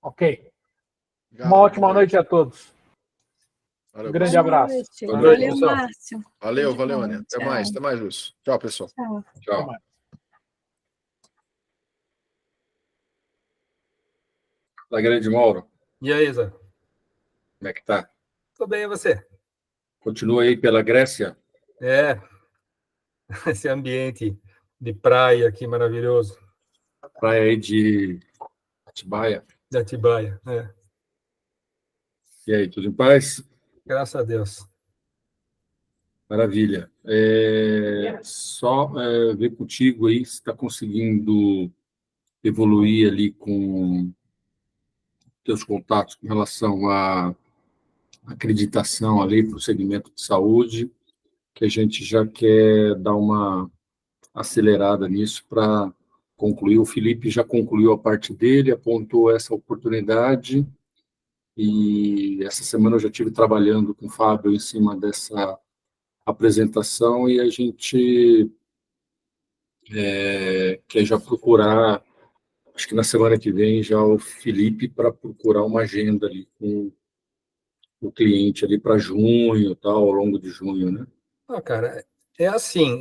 Ok. Uma ótima noite a todos. Valeu, Um grande pessoal. abraço. Valeu, Márcio. Valeu, Ânia. Até mais, Lúcio. Tchau, pessoal. Tchau. Tchau. Até mais. Da grande Mauro, E aí, Zé? como é que tá? Tudo bem, e você? Continua aí pela Grécia? Esse ambiente de praia aqui maravilhoso, Praia aí de Atibaia. de Atibaia. E aí, tudo em paz? Graças a Deus. Maravilha. Só ver contigo aí se está conseguindo evoluir ali com teus contatos com relação à acreditação ali para o segmento de saúde, que a gente já quer dar uma acelerada nisso para concluir. O Felipe já concluiu a parte dele, apontou essa oportunidade, e essa semana eu já estive trabalhando com o Fábio em cima dessa apresentação, e a gente quer já procurar, acho que na semana que vem, já o Felipe para procurar uma agenda ali com o cliente ali para junho, tal, ao longo de junho, né? Cara, é assim,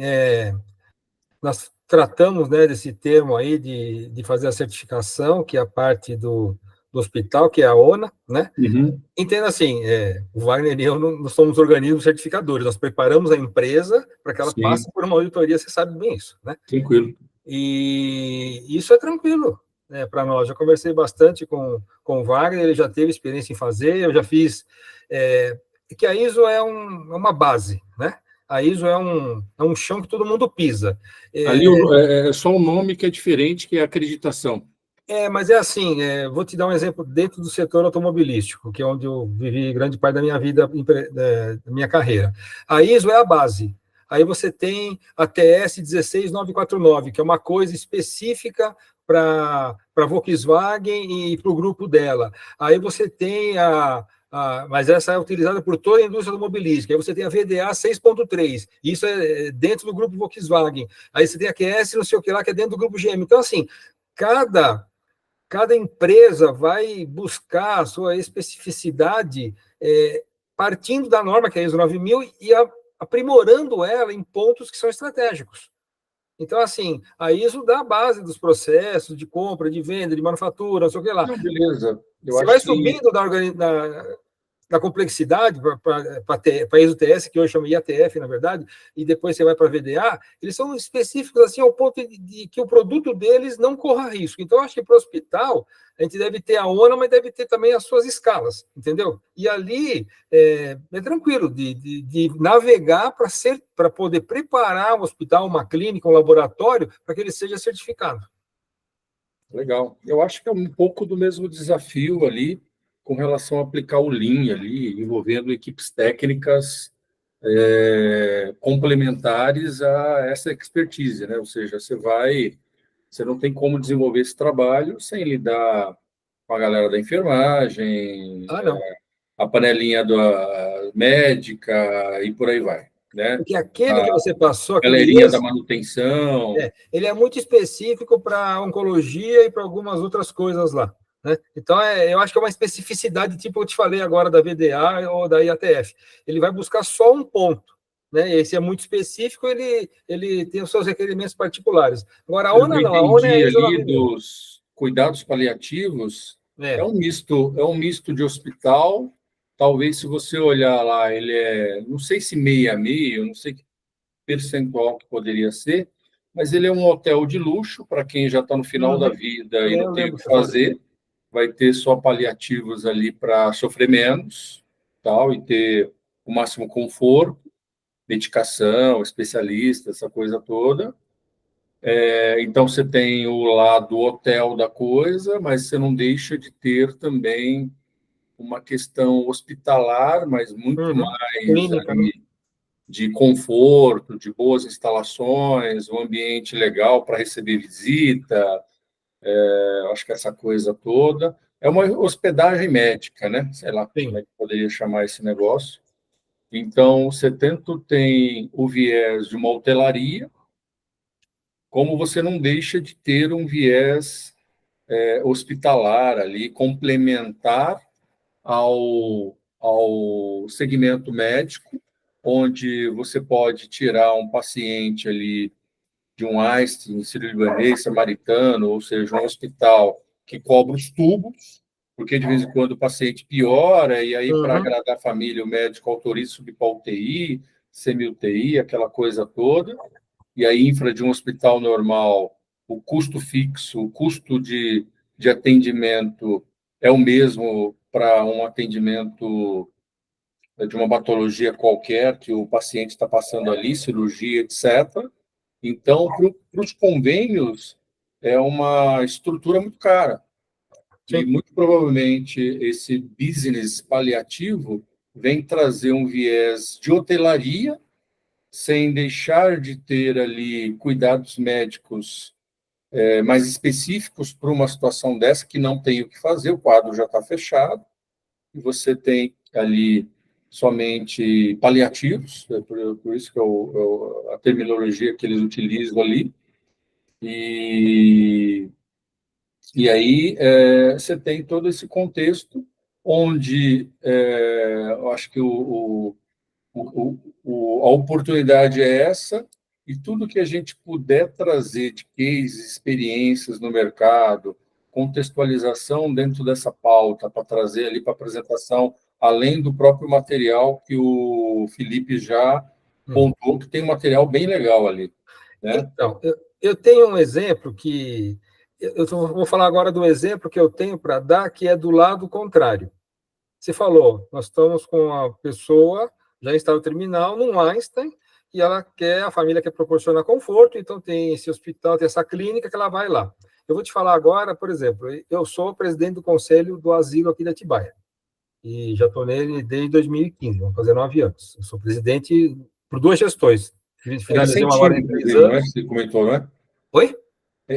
nós tratamos, né, desse termo aí de fazer a certificação, que é a parte do hospital, que é a ONA, né? Uhum. Entenda assim, o Wagner e eu não somos organismos certificadores, nós preparamos a empresa para que ela Sim. passe por uma auditoria, você sabe bem isso, né? Tranquilo. E isso é tranquilo, né, para nós. Já conversei bastante com o Wagner, ele já teve experiência em fazer, eu já fiz, que a ISO é uma base, né? A ISO é um chão que todo mundo pisa. Ali é só o nome que é diferente, que é acreditação. Mas é assim, vou te dar um exemplo dentro do setor automobilístico, que é onde eu vivi grande parte da minha vida, da minha carreira. A ISO é a base. Aí você tem a TS 16949, que é uma coisa específica para Volkswagen e para o grupo dela. Aí você tem mas essa é utilizada por toda a indústria automobilística. Aí você tem a VDA 6.3, isso é dentro do grupo Volkswagen. Aí você tem a QS, não sei o que lá, que é dentro do grupo GM. Então, assim, cada empresa vai buscar a sua especificidade partindo da norma, que é a ISO 9000, e aprimorando ela em pontos que são estratégicos. Então, assim, a ISO dá a base dos processos de compra, de venda, de manufatura, não sei o que lá. Não, beleza. Você vai subindo da complexidade para a ISO TS, que hoje chama IATF, na verdade, e depois você vai para a VDA, eles são específicos assim, ao ponto de que o produto deles não corra risco. Então, eu acho que para o hospital, a gente deve ter a ONA, mas deve ter também as suas escalas, entendeu? E ali é tranquilo de navegar para poder preparar um hospital, uma clínica, um laboratório, para que ele seja certificado. Legal. Eu acho que é um pouco do mesmo desafio ali com relação a aplicar o Lean ali, envolvendo equipes técnicas complementares a essa expertise, né? Ou seja, você não tem como desenvolver esse trabalho sem lidar com a galera da enfermagem, Ah, não. a panelinha da médica e por aí vai, né? Porque aquele que você passou, A aquele galerinha da manutenção. ele é muito específico para oncologia e para algumas outras coisas lá. Né? Então, eu acho que é uma especificidade, tipo eu te falei agora da VDA ou da IATF. Ele vai buscar só um ponto. Né? Esse é muito específico, ele tem os seus requerimentos particulares. Agora, a ONA não, a ONA é ISO ali 9000. dos cuidados paliativos, É. é um misto de hospital. Talvez, se você olhar lá, ele não sei se meio a meio, não sei que percentual que poderia ser, mas ele é um hotel de luxo para quem já está no final da vida e não tem o que fazer. Vai ter só paliativos ali para sofrer menos, tal, e ter o máximo conforto, medicação, especialista, essa coisa toda. Então, você tem o lado hotel da coisa, mas você não deixa de ter também uma questão hospitalar, mas muito mais Clínica, né? ali, de conforto, de boas instalações, um ambiente legal para receber visita, acho que essa coisa toda. É uma hospedagem médica, né? Sei lá como é que poderia chamar esse negócio. Então, você tanto tem o viés de uma hotelaria, como você não deixa de ter um viés hospitalar ali, complementar ao segmento médico, onde você pode tirar um paciente ali de um Einstein, sírio-libanês, samaritano, ou seja, um hospital que cobra os tubos, porque de vez em quando o paciente piora, e aí, para agradar a família, o médico autoriza subir para UTI, semi-UTI, aquela coisa toda, e aí, infra de um hospital normal, o custo fixo, o custo de atendimento é o mesmo para um atendimento de uma patologia qualquer que o paciente está passando ali, cirurgia, etc. Então, para os convênios, é uma estrutura muito cara. E, muito provavelmente, esse business paliativo vem trazer um viés de hotelaria, sem deixar de ter ali cuidados médicos mais específicos para uma situação dessa, que não tem o que fazer, o quadro já está fechado, e você tem ali somente paliativos, por isso que é a terminologia que eles utilizam ali, e aí você tem todo esse contexto onde eu acho que a oportunidade é essa, e tudo que a gente puder trazer de cases, experiências no mercado, contextualização dentro dessa pauta, para trazer ali para apresentação, além do próprio material que o Felipe já pontuou, que tem um material bem legal ali. Né? Então, eu tenho um exemplo que... Eu vou falar agora do exemplo que eu tenho para dar, que é do lado contrário. Você falou, nós estamos com a pessoa já em estado terminal, num Einstein, e a família quer proporcionar conforto, então tem esse hospital, tem essa clínica que ela vai lá. Eu vou te falar agora, por exemplo, eu sou presidente do conselho do asilo aqui de Atibaia, e já estou nele desde 2015, vamos fazer 9 anos. Eu sou presidente por 2 gestões. Finalizei uma agora em 3 anos. Né? Você comentou, não é? Oi?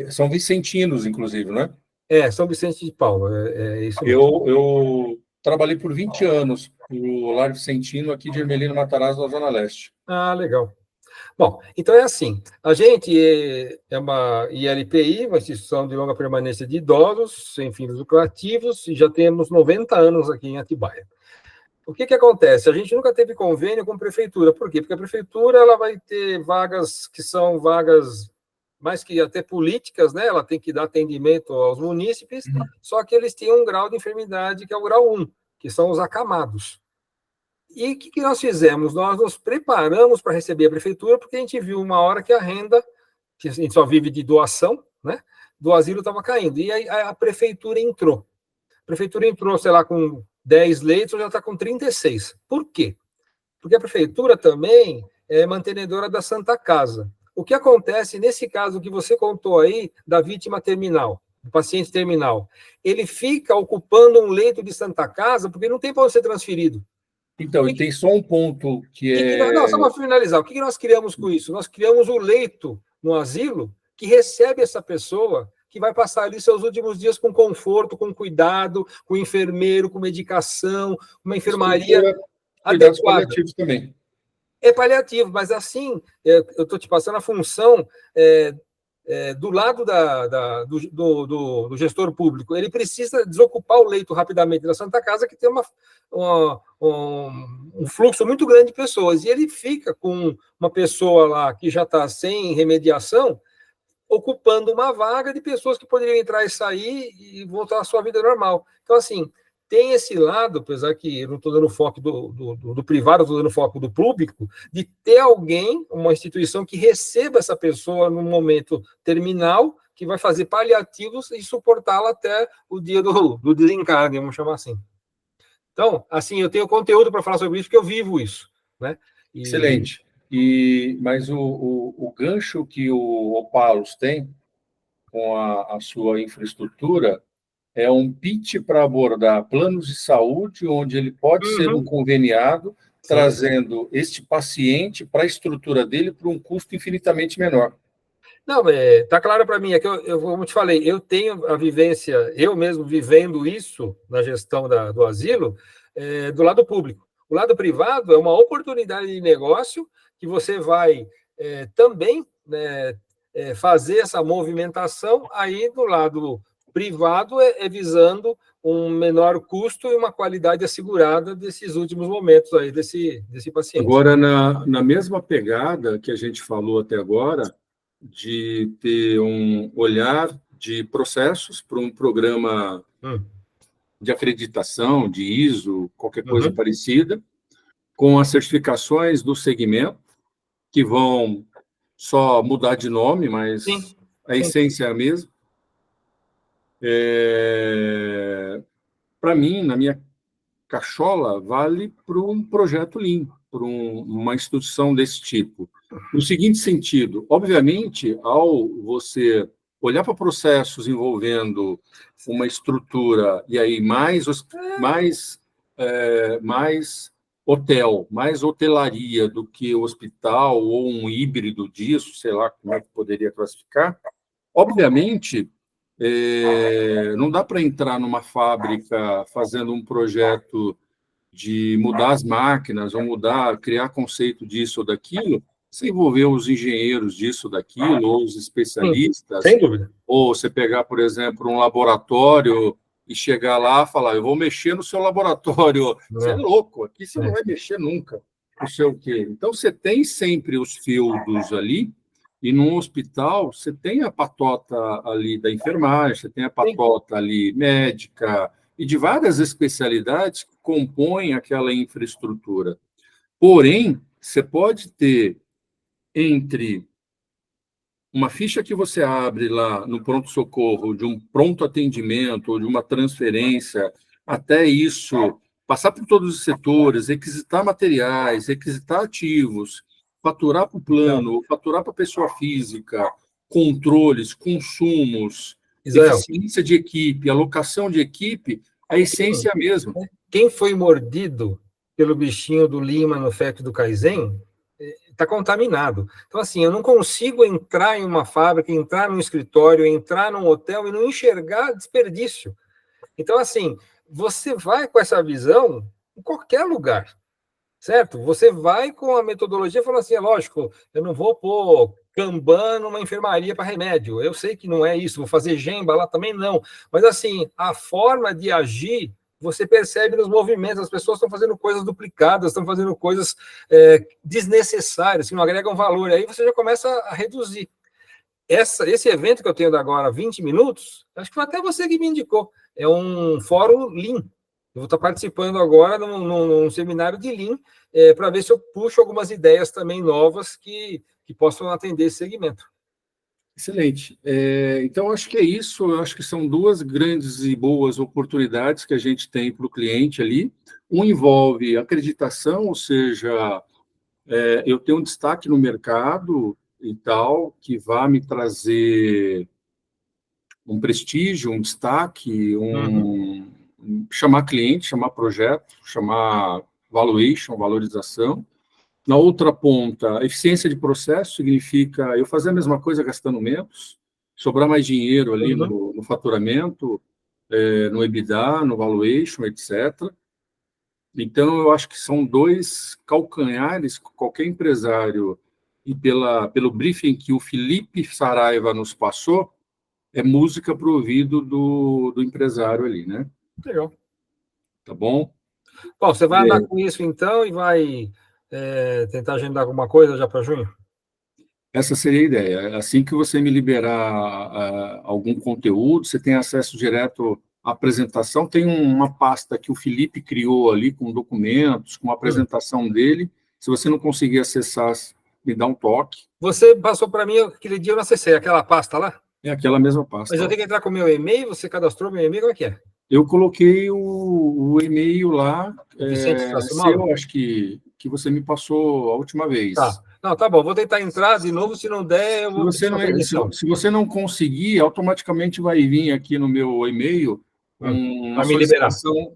São vicentinos, inclusive, não é? São Vicente de Paulo, é isso mesmo. Eu trabalhei por 20 anos no Lar Vicentino, aqui de Ermelino Matarazzo, na Zona Leste. Ah, legal. Bom, então é assim, a gente é uma ILPI, uma instituição de longa permanência de idosos, sem fins lucrativos, e já temos 90 anos aqui em Atibaia. O que acontece? A gente nunca teve convênio com a prefeitura. Por quê? Porque a prefeitura ela vai ter vagas que são vagas mais que até políticas, né? Ela tem que dar atendimento aos munícipes, só que eles têm um grau de enfermidade que é o grau 1, que são os acamados. E o que nós fizemos? Nós nos preparamos para receber a prefeitura, porque a gente viu uma hora que a renda, que a gente só vive de doação, né? Do asilo estava caindo. E aí a prefeitura entrou. A prefeitura entrou, sei lá, com 10 leitos, já está com 36. Por quê? Porque a prefeitura também é mantenedora da Santa Casa. O que acontece nesse caso que você contou aí, da vítima terminal? do paciente terminal, ele fica ocupando um leito de Santa Casa porque não tem para onde ser transferido. Então, e tem só um ponto que é... Não, só para finalizar, o que nós criamos com isso? Nós criamos o leito no asilo que recebe essa pessoa que vai passar ali seus últimos dias com conforto, com cuidado, com enfermeiro, com medicação, uma enfermaria cuidados adequada. paliativos também. É paliativo, mas assim, eu estou te passando a função do lado do gestor público. Ele precisa desocupar o leito rapidamente da Santa Casa, que tem um fluxo muito grande de pessoas, e ele fica com uma pessoa lá que já está sem remediação, ocupando uma vaga de pessoas que poderiam entrar e sair e voltar à sua vida normal. Então, assim, tem esse lado, apesar que eu não estou dando foco do privado, estou dando foco do público, de ter alguém, uma instituição que receba essa pessoa no momento terminal, que vai fazer paliativos e suportá-la até o dia do desencarne, vamos chamar assim. Então, assim, eu tenho conteúdo para falar sobre isso, porque eu vivo isso, né? Excelente. Mas o gancho que o Opalos tem com a sua infraestrutura é um pitch para abordar planos de saúde, onde ele pode ser um conveniado, trazendo este paciente para a estrutura dele por um custo infinitamente menor. Não, está claro para mim, é que como te falei, eu tenho a vivência, eu mesmo vivendo isso na gestão do asilo, do lado público. O lado privado é uma oportunidade de negócio que você vai também, né, fazer essa movimentação, aí do lado privado visando um menor custo e uma qualidade assegurada desses últimos momentos aí desse paciente. Agora, na mesma pegada que a gente falou até agora, de ter um olhar de processos para um programa de acreditação, de ISO, qualquer coisa parecida, com as certificações do segmento, que vão só mudar de nome, mas a essência é a mesma. Para mim, na minha cachola, vale para um projeto Lean, para uma instituição desse tipo. No seguinte sentido, obviamente, ao você olhar para processos envolvendo uma estrutura, e aí mais hotel, mais hotelaria do que hospital, ou um híbrido disso, sei lá como é que poderia classificar, obviamente, não dá para entrar numa fábrica fazendo um projeto de mudar as máquinas, ou criar conceito disso ou daquilo, você envolver os engenheiros disso ou daquilo, ou os especialistas. Sem dúvida. Ou você pegar, por exemplo, um laboratório e chegar lá e falar, eu vou mexer no seu laboratório. Você é louco, aqui você não vai mexer nunca. Não sei o quê. Então, você tem sempre os fieldos ali, e num hospital, você tem a patota ali da enfermagem, você tem a patota ali médica, e de várias especialidades que compõem aquela infraestrutura. Porém, você pode ter entre uma ficha que você abre lá no pronto-socorro, de um pronto atendimento, ou de uma transferência, até isso, passar por todos os setores, requisitar materiais, requisitar ativos, faturar para o plano, faturar para a pessoa física, controles, consumos, eficiência de equipe, alocação de equipe, a essência é a mesma. Quem foi mordido pelo bichinho do Lima no FEC do Kaizen está contaminado. Então, assim, eu não consigo entrar em uma fábrica, entrar num escritório, entrar num hotel e não enxergar desperdício. Então, assim, você vai com essa visão em qualquer lugar, certo? Você vai com a metodologia falando assim, é lógico, eu não vou pôr Kanban numa enfermaria para remédio, eu sei que não é isso, vou fazer Gemba lá também não, mas assim, a forma de agir, você percebe nos movimentos, as pessoas estão fazendo coisas duplicadas, estão fazendo coisas desnecessárias, que não agregam valor, aí você já começa a reduzir. Esse evento que eu tenho agora, 20 minutos, acho que foi até você que me indicou, é um fórum Lean. Eu vou estar participando agora num seminário de Lean, para ver se eu puxo algumas ideias também novas que possam atender esse segmento. Excelente. Então, acho que é isso. Eu acho que são duas grandes e boas oportunidades que a gente tem para o cliente ali. Um envolve acreditação, ou seja, eu tenho um destaque no mercado e tal, que vai me trazer um prestígio, um destaque, chamar cliente, chamar projeto, chamar valuation, valorização. Na outra ponta, eficiência de processo significa eu fazer a mesma coisa gastando menos, sobrar mais dinheiro ali no faturamento, no EBITDA, no valuation, etc. Então, eu acho que são dois calcanhares que qualquer empresário, e pelo briefing que o Felipe Saraiva nos passou, é música para o ouvido do empresário ali, né? Legal. Tá bom? Bom, você vai andar com isso então e vai tentar agendar alguma coisa já para junho? Essa seria a ideia. Assim que você me liberar algum conteúdo, você tem acesso direto à apresentação. Tem uma pasta que o Felipe criou ali com documentos, com a apresentação dele. Se você não conseguir acessar, me dá um toque. Você passou para mim aquele dia, eu não acessei, aquela pasta lá? É aquela mesma pasta. Mas eu tenho que entrar com o meu e-mail, você cadastrou meu e-mail, como é que é? Eu coloquei o e-mail lá, eu acho que você me passou a última vez. Tá. Não, tá bom, vou tentar entrar de novo, se não der, eu vou... Se você não conseguir, automaticamente vai vir aqui no meu e-mail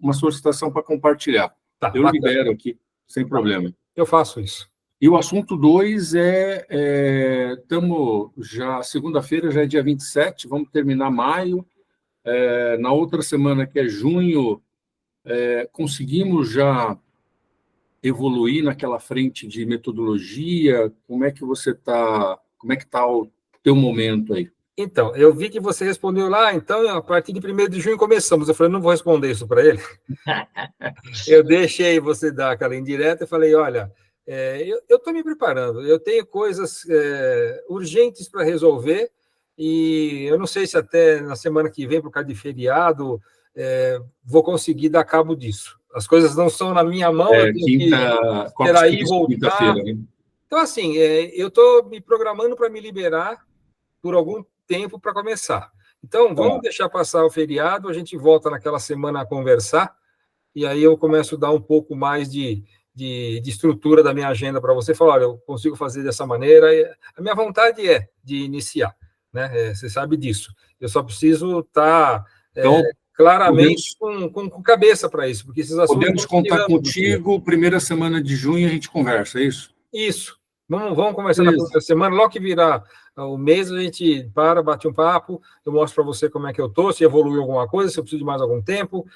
uma solicitação para compartilhar. Tá, eu libero aqui, sem problema. Eu faço isso. E o assunto 2 estamos já, segunda-feira já é dia 27, vamos terminar maio. Na outra semana, que é junho, conseguimos já evoluir naquela frente de metodologia? Como é que você está? Como é que está o teu momento aí? Então, eu vi que você respondeu lá, então, a partir de 1º de junho começamos. Eu falei, não vou responder isso para ele. Eu deixei você dar aquela indireta e falei, olha, eu estou me preparando, eu tenho coisas urgentes para resolver e eu não sei se até na semana que vem, por causa de feriado, vou conseguir dar cabo disso. As coisas não estão na minha mão, eu tenho que ter aí e voltar. Né? Então, assim, eu estou me programando para me liberar por algum tempo para começar. Então, vamos deixar passar o feriado, a gente volta naquela semana a conversar, e aí eu começo a dar um pouco mais de estrutura da minha agenda para você, falar, olha, eu consigo fazer dessa maneira, a minha vontade é de iniciar, né? Você sabe disso. Eu só preciso estar... claramente com cabeça para isso, porque esses assuntos... Podemos contar contigo, primeira semana de junho a gente conversa, é isso? Isso. Vamos conversar na próxima semana, logo que virar o mês, a gente bate um papo, eu mostro para você como é que eu estou, se evoluiu alguma coisa, se eu preciso de mais algum tempo.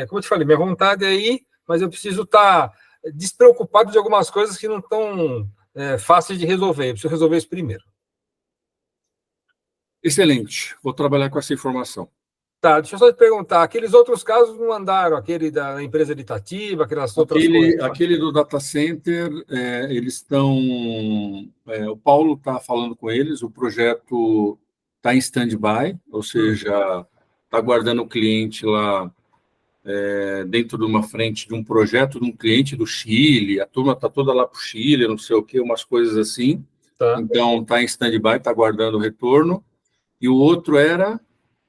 Como eu te falei, minha vontade é ir, mas eu preciso estar despreocupado de algumas coisas que não estão fáceis de resolver, eu preciso resolver isso primeiro. Excelente, vou trabalhar com essa informação. Tá, deixa eu só te perguntar, aqueles outros casos não andaram, aquele da empresa editativa, aquelas outras coisas? Aquele do data center, eles estão... o Paulo está falando com eles, o projeto está em stand-by, ou seja, está aguardando o cliente lá dentro de uma frente de um projeto de um cliente do Chile, a turma está toda lá para o Chile, não sei o quê, umas coisas assim. Tá. Então, está em stand-by, está aguardando o retorno. E o outro era...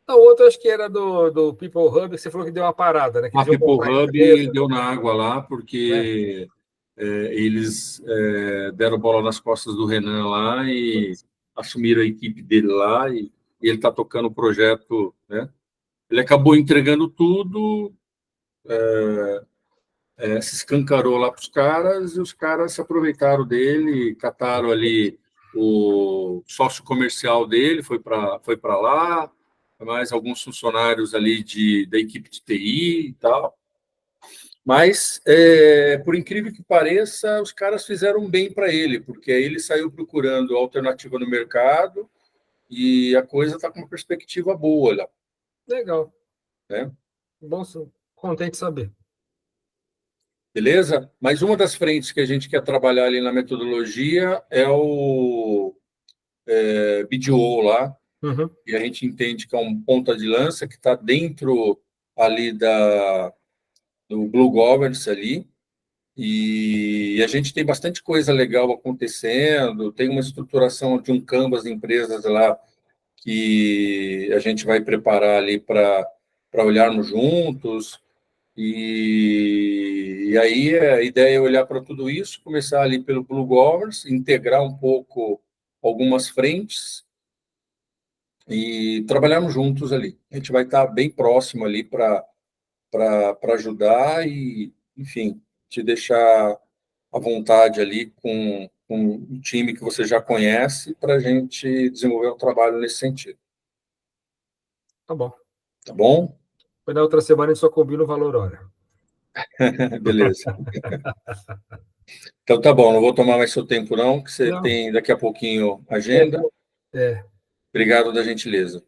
O outro acho que era do People Hub, que você falou que deu uma parada, né? A People Hub deu na água lá, porque eles deram bola nas costas do Renan lá e assumiram a equipe dele lá, e ele está tocando o projeto, né? Ele acabou entregando tudo, se escancarou lá para os caras, e os caras se aproveitaram dele, cataram ali o sócio comercial dele, foi para lá, mais alguns funcionários ali da equipe de TI e tal. Mas, por incrível que pareça, os caras fizeram bem para ele, porque aí ele saiu procurando alternativa no mercado e a coisa está com uma perspectiva boa lá. Legal. Bom, contente de saber. Beleza? Mas uma das frentes que a gente quer trabalhar ali na metodologia é o BDO lá, e a gente entende que é um ponta de lança que está dentro ali do Blue Governance ali, e a gente tem bastante coisa legal acontecendo, tem uma estruturação de um canvas de empresas lá que a gente vai preparar ali para olharmos juntos, e aí a ideia é olhar para tudo isso, começar ali pelo Blue Governance, integrar um pouco algumas frentes, e trabalharmos juntos ali. A gente vai estar bem próximo ali para ajudar e, enfim, te deixar à vontade ali com um time que você já conhece para a gente desenvolver um trabalho nesse sentido. Tá bom. Tá bom? Foi na outra semana a gente só combina o valor hora. Beleza. Então tá bom, não vou tomar mais seu tempo não, que você tem daqui a pouquinho agenda. Obrigado da gentileza.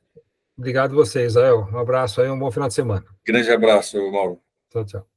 Obrigado a vocês, Ael. Um abraço aí, um bom final de semana. Grande abraço, Mauro. Tchau, tchau.